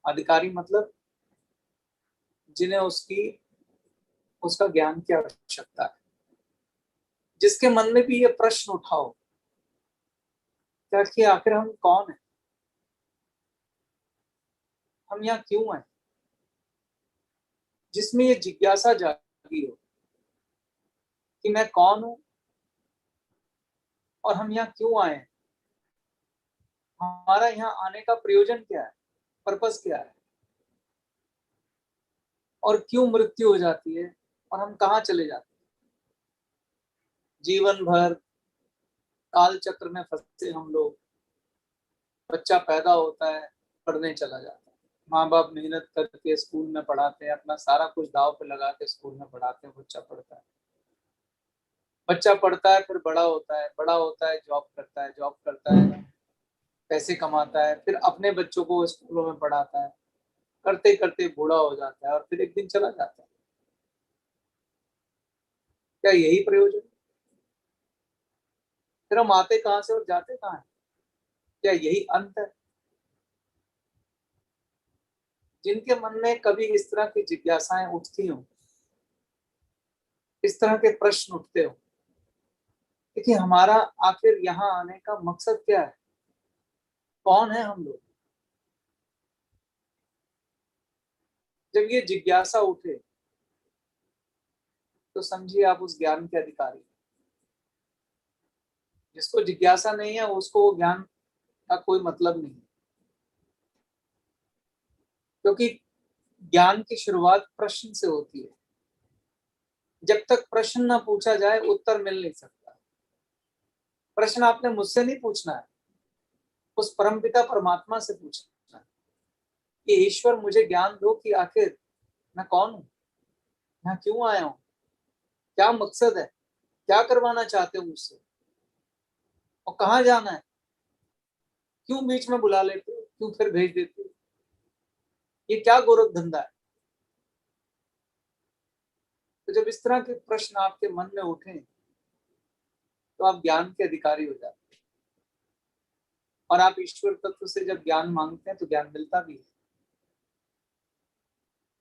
Speaker 9: अधिकारी मतलब जिन्हें उसका ज्ञान की आवश्यकता है, जिसके मन में भी ये प्रश्न उठाओ क्या कि आखिर हम कौन हैं, हम यहाँ क्यों हैं, जिसमें ये जिज्ञासा जागी हो कि मैं कौन हूं और हम यहाँ क्यों आए हैं, हमारा यहाँ आने का प्रयोजन क्या है, पर्पस क्या है, और क्यों मृत्यु हो जाती है और हम कहाँ चले जाते हैं। जीवन भर काल चक्र में फंसे हम लोग। बच्चा पैदा होता है, पढ़ने चला जाता है, माँ बाप मेहनत करके स्कूल में पढ़ाते हैं, अपना सारा कुछ दाव पे लगा के स्कूल में पढ़ाते हैं, बच्चा पढ़ता है, फिर बड़ा होता है, जॉब करता है, पैसे कमाता है, फिर अपने बच्चों को स्कूलों में पढ़ाता है, करते करते बूढ़ा हो जाता है और फिर एक दिन चला जाता है। क्या यही प्रयोजन? फिर हम आते कहाँ से और जाते कहाँ हैं? क्या यही अंत है? जिनके मन में कभी इस तरह की जिज्ञासाएं उठती हो, इस तरह के प्रश्न उठते हो कि हमारा आखिर यहाँ आने का मकसद क्या है, कौन है हम लोग, जब ये जिज्ञासा उठे तो समझिए आप उस ज्ञान के अधिकारी। जिसको जिज्ञासा नहीं है उसको वो ज्ञान का कोई मतलब नहीं, क्योंकि ज्ञान की शुरुआत प्रश्न से होती है। जब तक प्रश्न ना पूछा जाए उत्तर मिल नहीं सकता। प्रश्न आपने मुझसे नहीं पूछना है, उस परमपिता परमात्मा से पूछना है कि ईश्वर मुझे ज्ञान दो कि आखिर मैं कौन हूं, यहाँ क्यों आया हूं, क्या मकसद है, क्या करवाना चाहते हो मुझसे और कहाँ जाना है, क्यों बीच में बुला लेते हो, क्यों फिर भेज देते हो। ये क्या गोरख धंधा है? तो जब इस तरह के प्रश्न आपके मन में उठे तो आप ज्ञान के अधिकारी हो जाते हैं, और आप ईश्वर तत्व से जब ज्ञान मांगते हैं तो ज्ञान मिलता भी है,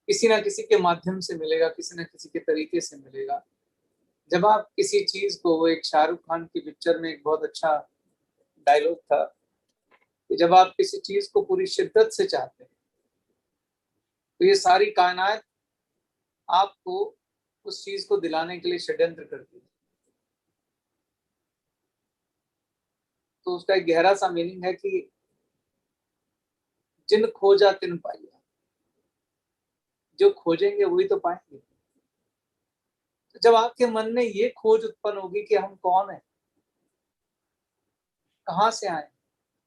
Speaker 9: किसी ना किसी के माध्यम से मिलेगा, किसी ना किसी के तरीके से मिलेगा। जब आप किसी चीज को, वो एक शाहरुख खान की पिक्चर में एक बहुत अच्छा डायलॉग था कि जब आप किसी चीज को पूरी शिद्दत से चाहते हैं तो ये सारी कायनात आपको उस चीज को दिलाने के लिए षड्यंत्र करती है। तो उसका एक गहरा सा मीनिंग है कि जिन खोजा तिन पाइया, जो खोजेंगे वही तो पाएंगे। तो जब आपके मन में ये खोज उत्पन्न होगी कि हम कौन है, कहाँ से आए,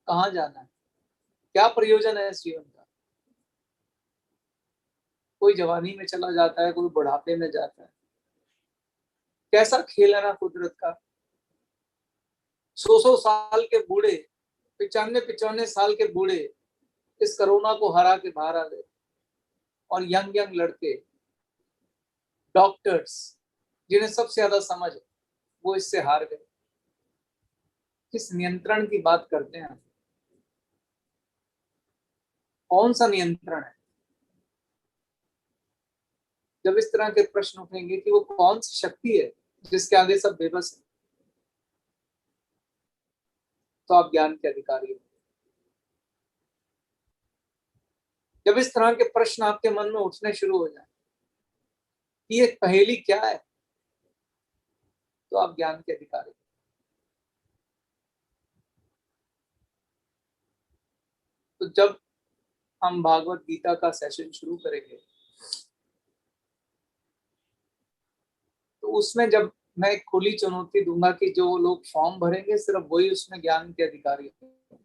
Speaker 9: कहाँ जाना है, क्या प्रयोजन है इस जीवन का। कोई जवानी में चला जाता है, कोई बुढ़ापे में जाता है। कैसा खेल है ना कुदरत का। 100 साल के बूढ़े, 95 साल के बूढ़े इस कोरोना को हरा के बाहर आ गए, और यंग लड़के, डॉक्टर्स जिन्हें सबसे ज्यादा समझ है, वो इससे हार गए। किस नियंत्रण की बात करते हैं? कौन सा नियंत्रण है? जब इस तरह के प्रश्न उठेंगे कि वो कौन सी शक्ति है जिसके आगे सब बेबस है, तो आप ज्ञान के अधिकारी हो। जब इस तरह के प्रश्न आपके मन में उठने शुरू हो जाए कि ये पहेली क्या है, तो आप ज्ञान के अधिकारी हो। तो जब हम भागवत गीता का सेशन शुरू करेंगे तो उसमें जब मैं एक खुली चुनौती दूंगा कि जो लोग फॉर्म भरेंगे सिर्फ वही उसमें ज्ञान के अधिकारी होंगे।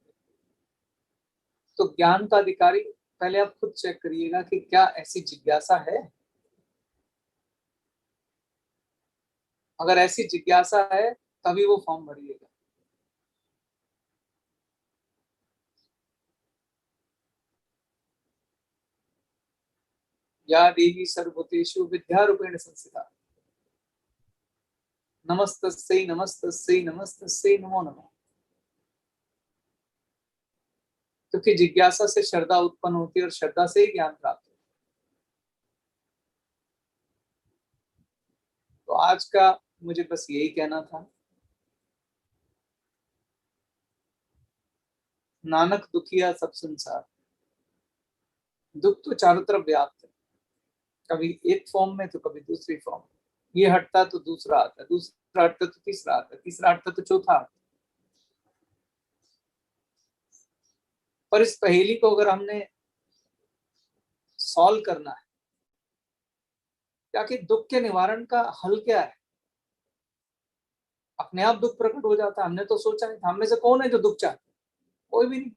Speaker 9: तो ज्ञान का अधिकारी पहले आप खुद चेक करिएगा कि क्या ऐसी जिज्ञासा है। अगर ऐसी जिज्ञासा है तभी वो फॉर्म भरिएगा। या देवी सर्वभूतेषु विद्यारूपेण संस्थिता नमस्तस्यै नमस्तस्यै नमस्तस्यै नमो नमः। क्योंकि जिज्ञासा से श्रद्धा उत्पन्न होती है और श्रद्धा से ही ज्ञान प्राप्त होता है। तो आज का मुझे बस यही कहना था। नानक दुखिया सब संसार, दुख तो चारों तरफ व्याप्त है, कभी एक फॉर्म में तो कभी दूसरी फॉर्म में। ये हटता तो दूसरा आता है, दूसरा हटता तो तीसरा आता है, तीसरा हटता तो चौथा आता है। पर इस पहेली को अगर हमने सॉल्व करना है, क्या कि दुख के निवारण का हल क्या है? अपने आप दुख प्रकट हो जाता है। हमने तो सोचा नहीं था। हम में से कौन है जो दुख चाहता है? कोई भी नहीं।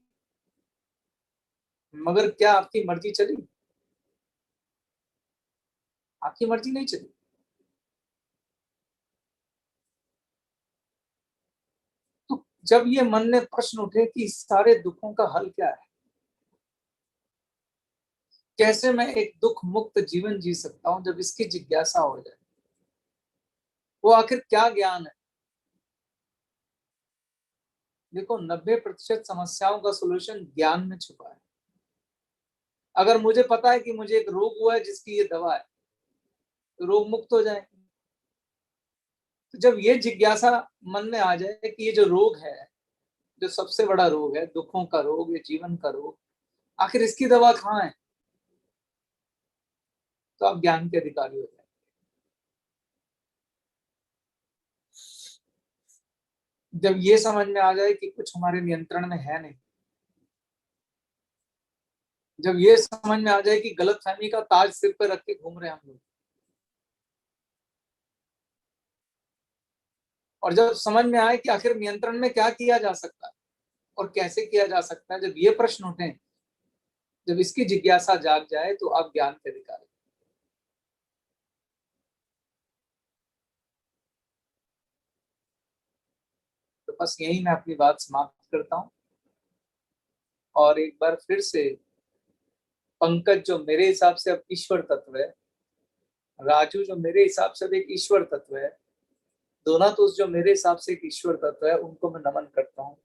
Speaker 9: मगर क्या आपकी मर्जी चली? आपकी मर्जी नहीं चली। तो जब ये मन में प्रश्न उठे कि सारे दुखों का हल क्या है, कैसे मैं एक दुख मुक्त जीवन जी सकता हूं, जब इसकी जिज्ञासा हो जाए, वो आखिर क्या ज्ञान है? देखो, 90% समस्याओं का सलूशन ज्ञान में छुपा है। अगर मुझे पता है कि मुझे एक रोग हुआ है जिसकी ये दवा है, तो रोग मुक्त हो जाए। तो जब ये जिज्ञासा मन में आ जाए कि ये जो रोग है, जो सबसे बड़ा रोग है, दुखों का रोग, ये जीवन का रोग, आखिर इसकी दवा कहाँ है, तो आप ज्ञान के अधिकारी हो जाए। जब ये समझ में आ जाए कि कुछ हमारे नियंत्रण में है नहीं, जब ये समझ में आ जाए कि गलतफहमी का ताज सिर पर रख के घूम रहे हैं हम लोग, और जब समझ में आए कि आखिर नियंत्रण में क्या किया जा सकता है और कैसे किया जा सकता है, जब ये प्रश्न उठे, जब इसकी जिज्ञासा जाग जाए, तो आप ज्ञान के अधिकारी। तो बस यही मैं अपनी बात समाप्त करता हूं, और एक बार फिर से पंकज जो मेरे हिसाब से अब ईश्वर तत्व है, राजू जो मेरे हिसाब से अब एक ईश्वर तत्व है, दोनातुस जो मेरे हिसाब से एक ईश्वर तत्व है, उनको मैं नमन करता हूँ,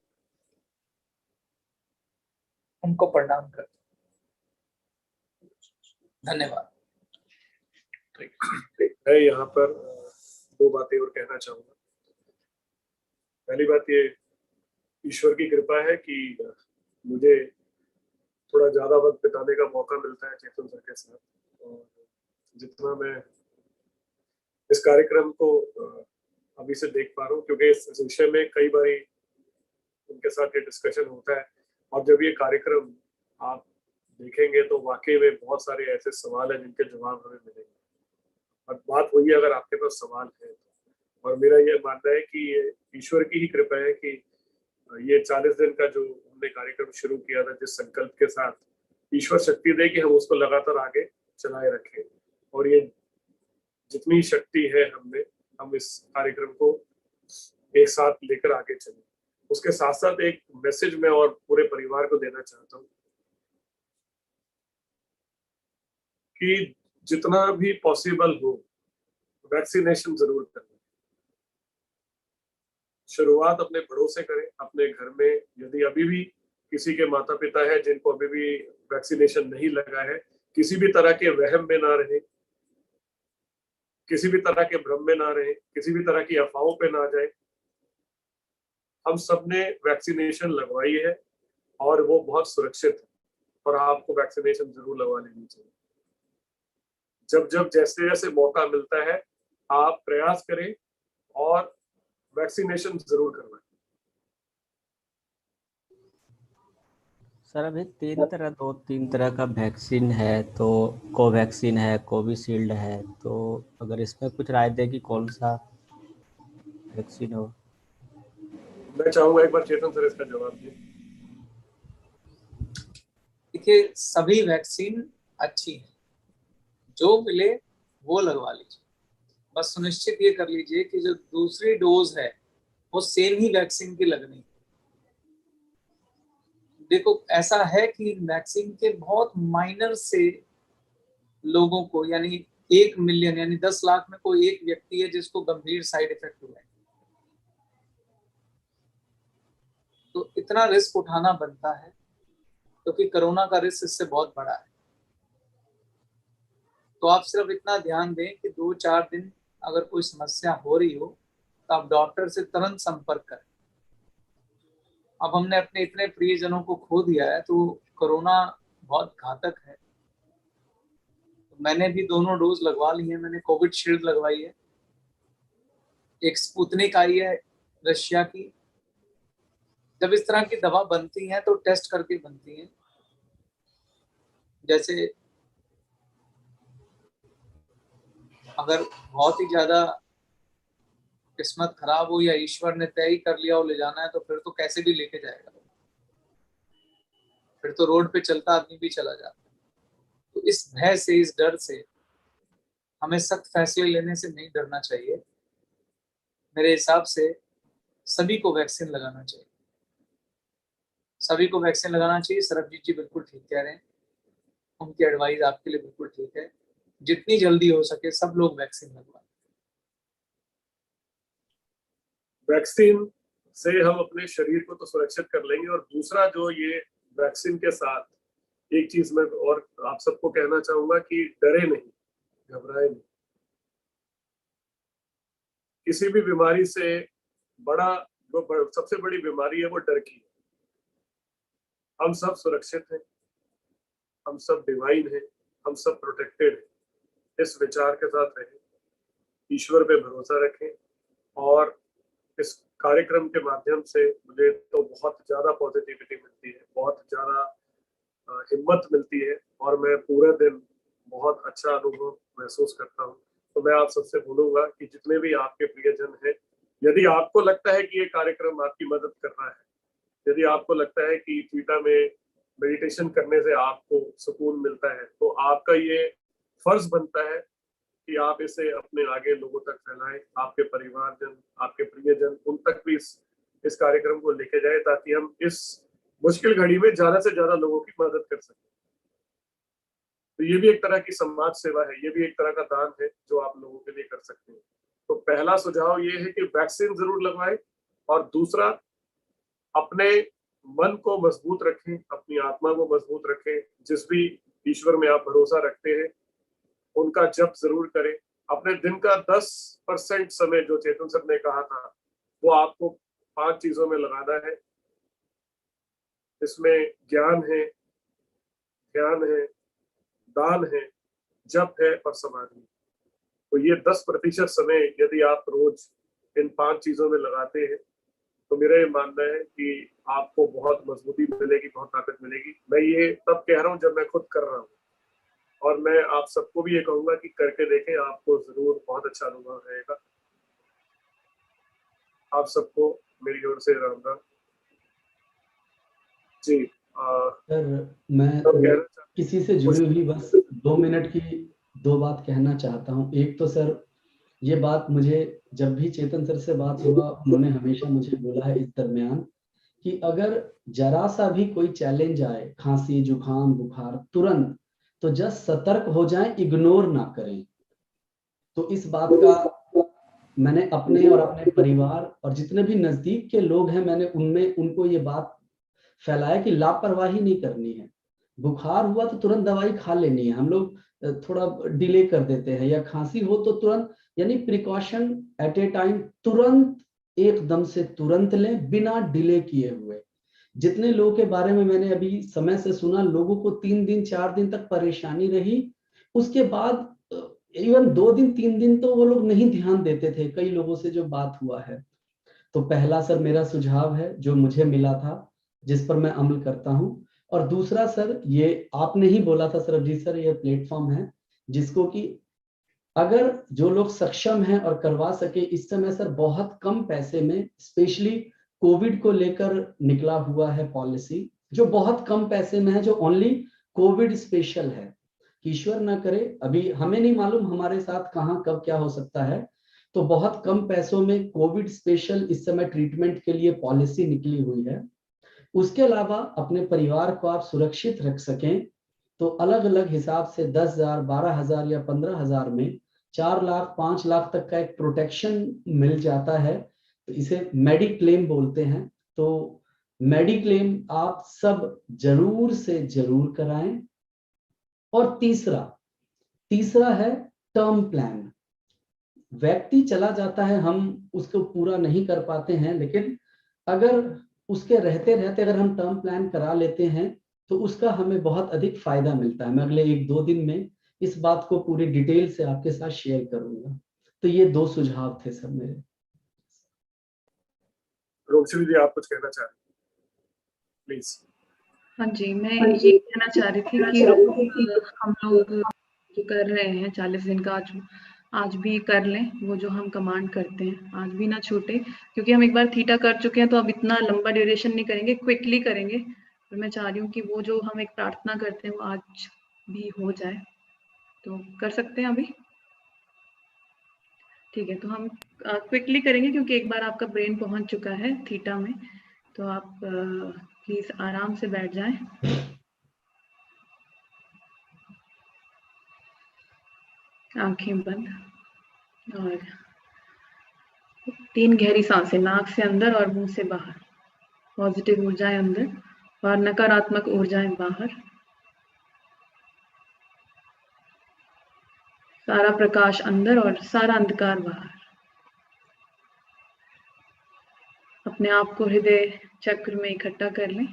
Speaker 9: उनको प्रणाम करता हूँ। धन्यवाद।
Speaker 7: मैं यहाँ पर दो बातें और कहना चाहूंगा। पहली बात ये ईश्वर की कृपा है कि मुझे थोड़ा ज्यादा वक्त बिताने का मौका मिलता है चेतन सर के साथ, और जितना मैं इस कार्यक्रम को अभी से देख पा रहा हूँ, क्योंकि इस विषय में कई बार उनके साथ ये डिस्कशन होता है, और जब ये कार्यक्रम आप देखेंगे तो वाकई में बहुत सारे ऐसे सवाल हैं जिनके जवाब हमें मिलेंगे। और बात वही है, अगर आपके पास सवाल है तो। और मेरा ये मानना है कि ये ईश्वर की ही कृपा है कि ये 40 दिन का जो हमने कार्यक्रम शुरू किया था, जिस संकल्प के साथ, ईश्वर शक्ति दे कि हम उसको लगातार आगे चलाए रखें। और ये जितनी शक्ति है हम इस कार्यक्रम को एक साथ लेकर आगे चलें। उसके साथ साथ एक मैसेज मैं और पूरे परिवार को देना चाहता हूँ कि जितना भी पॉसिबल हो वैक्सीनेशन जरूर करें। शुरुआत अपने बड़ों से करें, अपने घर में यदि अभी भी किसी के माता पिता है जिनको अभी भी वैक्सीनेशन नहीं लगा है, किसी भी तरह के वहम में ना रहे, किसी भी तरह के भ्रम में ना रहे, किसी भी तरह की अफवाहों पे ना जाए। हम सबने वैक्सीनेशन लगवाई है और वो बहुत सुरक्षित है, और आपको वैक्सीनेशन जरूर लगवा लेनी चाहिए। जब जब जैसे जैसे मौका मिलता है आप प्रयास करें और वैक्सीनेशन जरूर करवाएं।
Speaker 13: सर अभी दो तीन तरह का वैक्सीन है, तो कोवैक्सीन है, कोविशील्ड है, तो अगर इसमें कुछ राय दें कि कौन सा वैक्सीन हो।
Speaker 7: मैं चाहूंगा एक बार चेतन सर इसका जवाब दें।
Speaker 9: देखिए, सभी वैक्सीन अच्छी है, जो मिले वो लगवा लीजिए। बस सुनिश्चित ये कर लीजिए कि जो दूसरी डोज है वो सेम ही वैक्सीन की लगनी है। देखो, ऐसा है कि वैक्सीन के बहुत माइनर से लोगों को, यानी 1 मिलियन यानी 10 लाख में कोई एक व्यक्ति है जिसको गंभीर साइड इफेक्ट हुआ है। तो इतना रिस्क उठाना बनता है, क्योंकि कोरोना का रिस्क इससे बहुत बड़ा है। तो आप सिर्फ इतना ध्यान दें कि 2-4 दिन अगर कोई समस्या हो रही हो तो आप डॉक्टर से तुरंत संपर्क करें। अब हमने अपने इतने प्रियजनों को खो दिया है, तो कोरोना बहुत घातक है। तो मैंने भी दोनों डोज लगवा ली है। मैंने कोविशील्ड लगवाई है, एक स्पुतनिक आई है रशिया की। जब इस तरह की दवा बनती है तो टेस्ट करके बनती है। जैसे अगर बहुत ही ज्यादा किस्मत खराब हो या ईश्वर ने तय ही कर लिया हो ले जाना है, तो फिर तो कैसे भी लेके जाएगा, फिर तो रोड पे चलता आदमी भी चला जाता है। तो इस भय से, इस डर से हमें सख्त फैसले लेने से नहीं डरना चाहिए। मेरे हिसाब से सभी को वैक्सीन लगाना चाहिए, सभी को वैक्सीन लगाना चाहिए। सरबजीत जी बिल्कुल ठीक कह रहे हैं, उनकी एडवाइस आपके लिए बिल्कुल ठीक है। जितनी जल्दी हो सके सब लोग वैक्सीन लगवाएं।
Speaker 7: वैक्सीन से हम अपने शरीर को तो सुरक्षित कर लेंगे, और दूसरा जो ये वैक्सीन के साथ एक चीज मैं और आप सबको कहना चाहूंगा कि डरे नहीं, घबराए नहीं। किसी भी बीमारी से जो सबसे बड़ी बीमारी है वो डर की है। हम सब सुरक्षित हैं, हम सब डिवाइन हैं, हम सब प्रोटेक्टेड हैं। इस विचार के साथ रहें, ईश्वर पे भरोसा रखें, और इस कार्यक्रम के माध्यम से मुझे तो बहुत ज्यादा पॉजिटिविटी मिलती है, बहुत ज्यादा हिम्मत मिलती है, और मैं पूरे दिन बहुत अच्छा अनुभव महसूस करता हूँ। तो मैं आप सबसे बोलूंगा कि जितने भी आपके प्रियजन हैं, यदि आपको लगता है कि ये कार्यक्रम आपकी मदद कर रहा है, यदि आपको लगता है कि थीटा में मेडिटेशन करने से आपको सुकून मिलता है, तो आपका ये फर्ज बनता है कि आप इसे अपने आगे लोगों तक फैलाएं। आपके परिवारजन, आपके प्रियजन, उन तक भी इस कार्यक्रम को लेके जाए, ताकि हम इस मुश्किल घड़ी में ज्यादा से ज्यादा लोगों की मदद कर सकें। तो ये भी एक तरह की समाज सेवा है, ये भी एक तरह का दान है जो आप लोगों के लिए कर सकते हैं। तो पहला सुझाव ये है कि वैक्सीन जरूर लगवाएं, और दूसरा अपने मन को मजबूत रखें, अपनी आत्मा को मजबूत रखें। जिस भी ईश्वर में आप भरोसा रखते हैं उनका जप जरूर करें। अपने दिन का 10% समय, जो चेतन सर ने कहा था, वो आपको 5 चीजों में लगाना है। इसमें ज्ञान है, ध्यान है, दान है, जप है और समाधि। तो ये 10% समय यदि आप रोज इन 5 चीजों में लगाते हैं तो मेरा ये मानना है कि आपको बहुत मजबूती मिलेगी, बहुत ताकत मिलेगी। मैं ये तब कह रहा हूँ जब मैं खुद कर रहा हूँ, और मैं आप सबको भी ये कहूंगा कि करके देखें, आपको जरूर बहुत अच्छा अनुभव रहेगा। आप सबको मेरी ओर से राम राम जी।
Speaker 3: सर मैं किसी से जुड़ी हुई बस 2 मिनट की 2 बात कहना चाहता हूँ। एक तो सर ये बात मुझे जब भी चेतन सर से बात हुआ, उन्होंने हमेशा मुझे बोला है इस दरमियान कि अगर जरा सा भी कोई चैलेंज आए, खांसी, जुकाम, बुखार, तुरंत तो जस्ट सतर्क हो जाएं, इग्नोर ना करें। तो इस बात का मैंने अपने और अपने परिवार और जितने भी नजदीक के लोग हैं, मैंने उनको ये बात फैलाया कि लापरवाही नहीं करनी है। बुखार हुआ तो तुरंत दवाई खा लेनी है, हम लोग थोड़ा डिले कर देते हैं, या खांसी हो तो तुरंत, यानी प्रिकॉशन एट ए टाइम, तुरंत एकदम से तुरंत लें बिना डिले किए हुए। जितने लोगों के बारे में मैंने अभी समय से सुना, लोगों को 3 दिन 4 दिन तक परेशानी रही, उसके बाद इवन 2 दिन 3 दिन तो वो लोग नहीं ध्यान देते थे, कई लोगों से जो बात हुआ है। तो पहला सर मेरा सुझाव है जो मुझे मिला था, जिस पर मैं अमल करता हूं। और दूसरा सर, ये आपने ही बोला था सरबजीत सर, ये प्लेटफॉर्म है जिसको कि अगर जो लोग सक्षम हैं और करवा सके, इस समय सर बहुत कम पैसे में, स्पेशली कोविड को लेकर निकला हुआ है पॉलिसी, जो बहुत कम पैसे में है, जो ओनली कोविड स्पेशल है। ईश्वर ना करे, अभी हमें नहीं मालूम हमारे साथ कहाँ कब क्या हो सकता है, तो बहुत कम पैसों में कोविड स्पेशल इस समय ट्रीटमेंट के लिए पॉलिसी निकली हुई है। उसके अलावा अपने परिवार को आप सुरक्षित रख सकें तो अलग अलग हिसाब से 10,000, 12,000 या 15,000 में 4 लाख 5 लाख तक का एक प्रोटेक्शन मिल जाता है। तो इसे मेडिक्लेम बोलते हैं। तो मेडिक्लेम आप सब जरूर से जरूर कराएं। और तीसरा है टर्म प्लान। व्यक्ति चला जाता है, हम उसको पूरा नहीं कर पाते हैं, लेकिन अगर उसके रहते रहते अगर हम टर्म प्लान करा लेते हैं तो उसका हमें बहुत अधिक फायदा मिलता है। मैं अगले 1-2 दिन में इस बात को पूरी डिटेल से आपके साथ शेयर करूंगा। तो ये 2 सुझाव थे सर मेरे।
Speaker 7: रोशनी जी, आप कुछ कहना चाह रहे हैं प्लीज?
Speaker 11: हाँ जी, मैं ये कहना चाह रही थी कि हम लोग जो कर रहे हैं 40 दिन का, आज भी कर लें वो जो हम कमांड करते हैं, आज भी ना छूटे, क्योंकि हम एक बार थीटा कर चुके हैं तो अब इतना लंबा ड्यूरेशन नहीं करेंगे, क्विकली करेंगे। तो मैं चाह रही हूँ कि वो जो हम एक प्रार्थना करते हैं वो आज भी हो जाए। तो कर सकते हैं अभी? ठीक है, तो हम क्विकली करेंगे क्योंकि एक बार आपका ब्रेन पहुंच चुका है थीटा में। तो आप प्लीज आराम से बैठ जाएं। आंखें बंद और 3 गहरी सांसें, नाक से अंदर और मुंह से बाहर। पॉजिटिव ऊर्जाएं अंदर और नकारात्मक ऊर्जाएं बाहर। सारा प्रकाश अंदर और सारा अंधकार बाहर। अपने आप को हृदय चक्र में इकट्ठा कर लें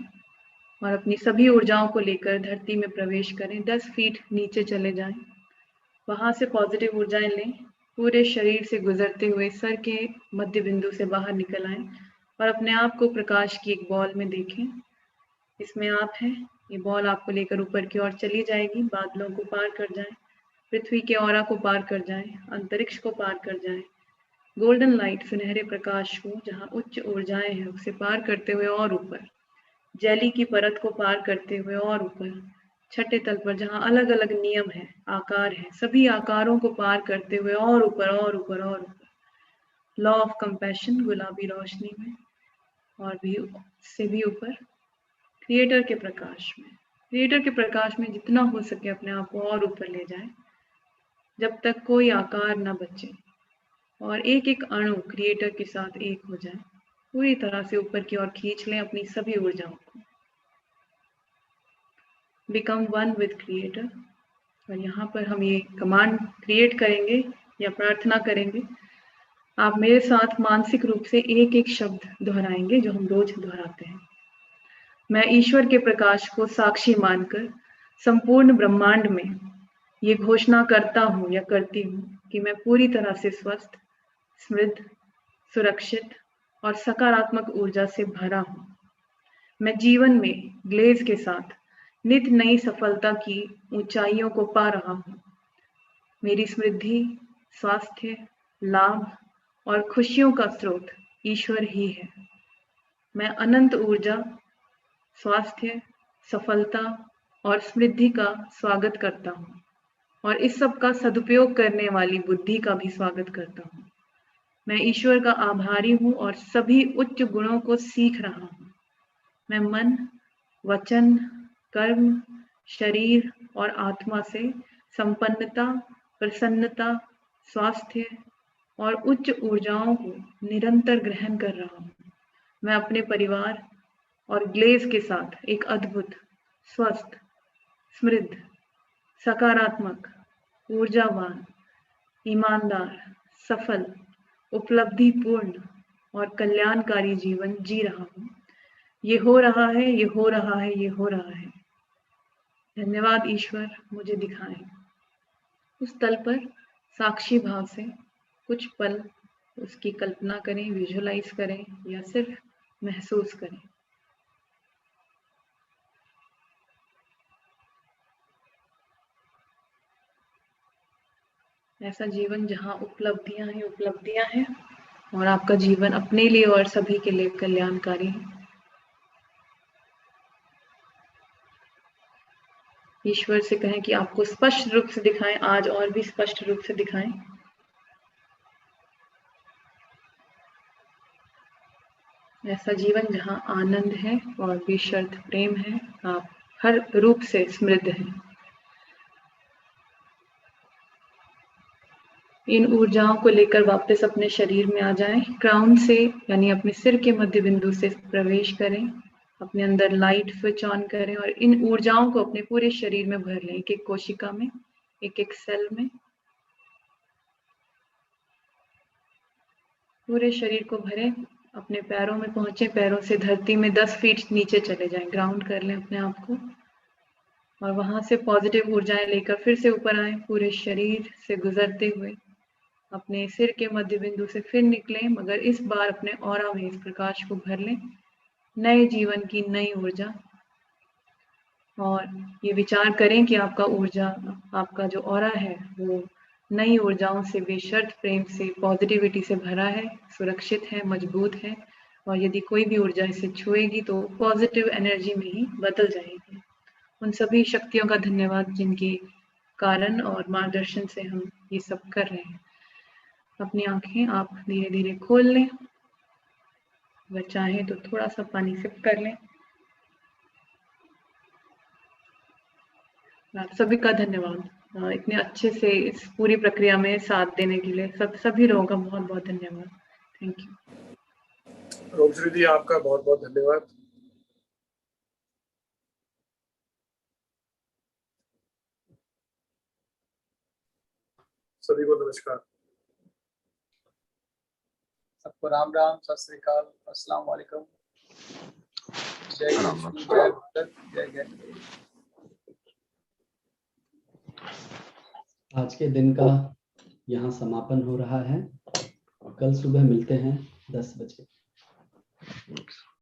Speaker 11: और अपनी सभी ऊर्जाओं को लेकर धरती में प्रवेश करें। 10 फीट नीचे चले जाएं। वहां से पॉजिटिव ऊर्जाएं लें, पूरे शरीर से गुजरते हुए सर के मध्य बिंदु से बाहर निकल आएं और अपने आप को प्रकाश की एक बॉल में देखें। इसमें आप हैं, ये बॉल आपको लेकर ऊपर की ओर चली जाएगी, बादलों को पार कर जाएं, पृथ्वी के औरा को पार कर जाएं, अंतरिक्ष को पार कर जाएं। गोल्डन लाइट, सुनहरे प्रकाश को जहाँ उच्च ऊर्जाएं हैं उसे पार करते हुए और ऊपर, जैली की परत को पार करते हुए और ऊपर, छठे तल पर जहाँ अलग अलग नियम है, आकार है, सभी आकारों को पार करते हुए और ऊपर और ऊपर और ऊपर। लॉ ऑफ कंपैशन, गुलाबी रोशनी में और भी से भी ऊपर, क्रिएटर के प्रकाश में। क्रिएटर के प्रकाश में जितना हो सके अपने आप को और ऊपर ले जाएं, जब तक कोई आकार न बचे और एक एक अणु क्रिएटर के साथ एक हो जाए। पूरी तरह से ऊपर की ओर खींच लें अपनी सभी ऊर्जाओं को। Become one with creator. और यहाँ पर हम ये कमांड क्रिएट करेंगे या प्रार्थना करेंगे। आप मेरे साथ मानसिक रूप से एक एक शब्द दोहराएंगे जो हम रोज दोहराते हैं। मैं ईश्वर के प्रकाश को साक्षी मानकर संपूर्ण ब्रह्मांड में ये घोषणा करता हूँ या करती हूँ कि मैं पूरी तरह से स्वस्थ, समृद्ध, सुरक्षित और सकारात्मक ऊर्जा से भरा हूँ। मैं जीवन में ग्लेज के साथ नित नई सफलता की ऊंचाइयों को पा रहा हूँ। मेरी समृद्धि, स्वास्थ्य, लाभ और खुशियों का स्रोत ईश्वर ही है। मैं अनंत ऊर्जा, स्वास्थ्य, सफलता और समृद्धि का स्वागत करता हूँ और इस सब का सदुपयोग करने वाली बुद्धि का भी स्वागत करता हूँ। मैं ईश्वर का आभारी हूँ और सभी उच्च गुणों को सीख रहा हूँ। मैं मन, वचन, कर्म, शरीर और आत्मा से संपन्नता, प्रसन्नता, स्वास्थ्य और उच्च ऊर्जाओं को निरंतर ग्रहण कर रहा हूँ। मैं अपने परिवार और ग्लेज के साथ एक अद्भुत, स्वस्थ, समृद्ध, सकारात्मक, ऊर्जावान, ईमानदार, सफल, उपलब्धिपूर्ण और कल्याणकारी जीवन जी रहा हूँ। ये हो रहा है, ये हो रहा है, ये हो रहा है। धन्यवाद ईश्वर, मुझे दिखाएं। उस तल पर साक्षी भाव से कुछ पल उसकी कल्पना करें, विजुअलाइज करें या सिर्फ महसूस करें। ऐसा जीवन जहाँ उपलब्धियां हैं और आपका जीवन अपने लिए और सभी के लिए कल्याणकारी है। ईश्वर से कहें कि आपको स्पष्ट रूप से दिखाएं, आज और भी स्पष्ट रूप से दिखाएं। ऐसा जीवन जहाँ आनंद है और बेशर्त प्रेम है, आप हर रूप से समृद्ध हैं। इन ऊर्जाओं को लेकर वापस अपने शरीर में आ जाएं। क्राउन से यानी अपने सिर के मध्य बिंदु से प्रवेश करें, अपने अंदर लाइट स्विच ऑन करें और इन ऊर्जाओं को अपने पूरे शरीर में भर लें, एक एक कोशिका में, एक एक सेल में। पूरे शरीर को भरें, अपने पैरों में पहुंचे, पैरों से धरती में 10 फीट नीचे चले जाएं, ग्राउंड कर लें अपने आप को और वहां से पॉजिटिव ऊर्जाएं लेकर फिर से ऊपर आए, पूरे शरीर से गुजरते हुए अपने सिर के मध्य बिंदु से फिर निकलें, मगर इस बार अपने ऑरा में इस प्रकाश को भर लें, नए जीवन की नई ऊर्जा। और ये विचार करें कि आपका ऊर्जा, आपका जो ऑरा है वो नई ऊर्जाओं से, बेशर्त प्रेम से, पॉजिटिविटी से भरा है, सुरक्षित है, मजबूत है और यदि कोई भी ऊर्जा इसे छुएगी तो पॉजिटिव एनर्जी में ही बदल जाएगी। उन सभी शक्तियों का धन्यवाद जिनके कारण और मार्गदर्शन से हम ये सब कर रहे हैं। अपनी आंखें आप धीरे धीरे खोल लें, अगर चाहें तो थोड़ा सा पानी सिप कर लें। आप सभी का धन्यवाद इतने अच्छे से इस पूरी प्रक्रिया में साथ देने के लिए। सभी लोगों का बहुत बहुत धन्यवाद। Thank you.
Speaker 7: रोमश्री जी, आपका बहुत बहुत धन्यवाद। सभी को नमस्कार।
Speaker 9: सबको राम राम, सत श्री अकाल, अस्सलाम वालेकुम, जय विष्णु, जय भारत, जय जय।
Speaker 3: आज के दिन का यहाँ समापन हो रहा है। कल सुबह मिलते हैं 10 बजे।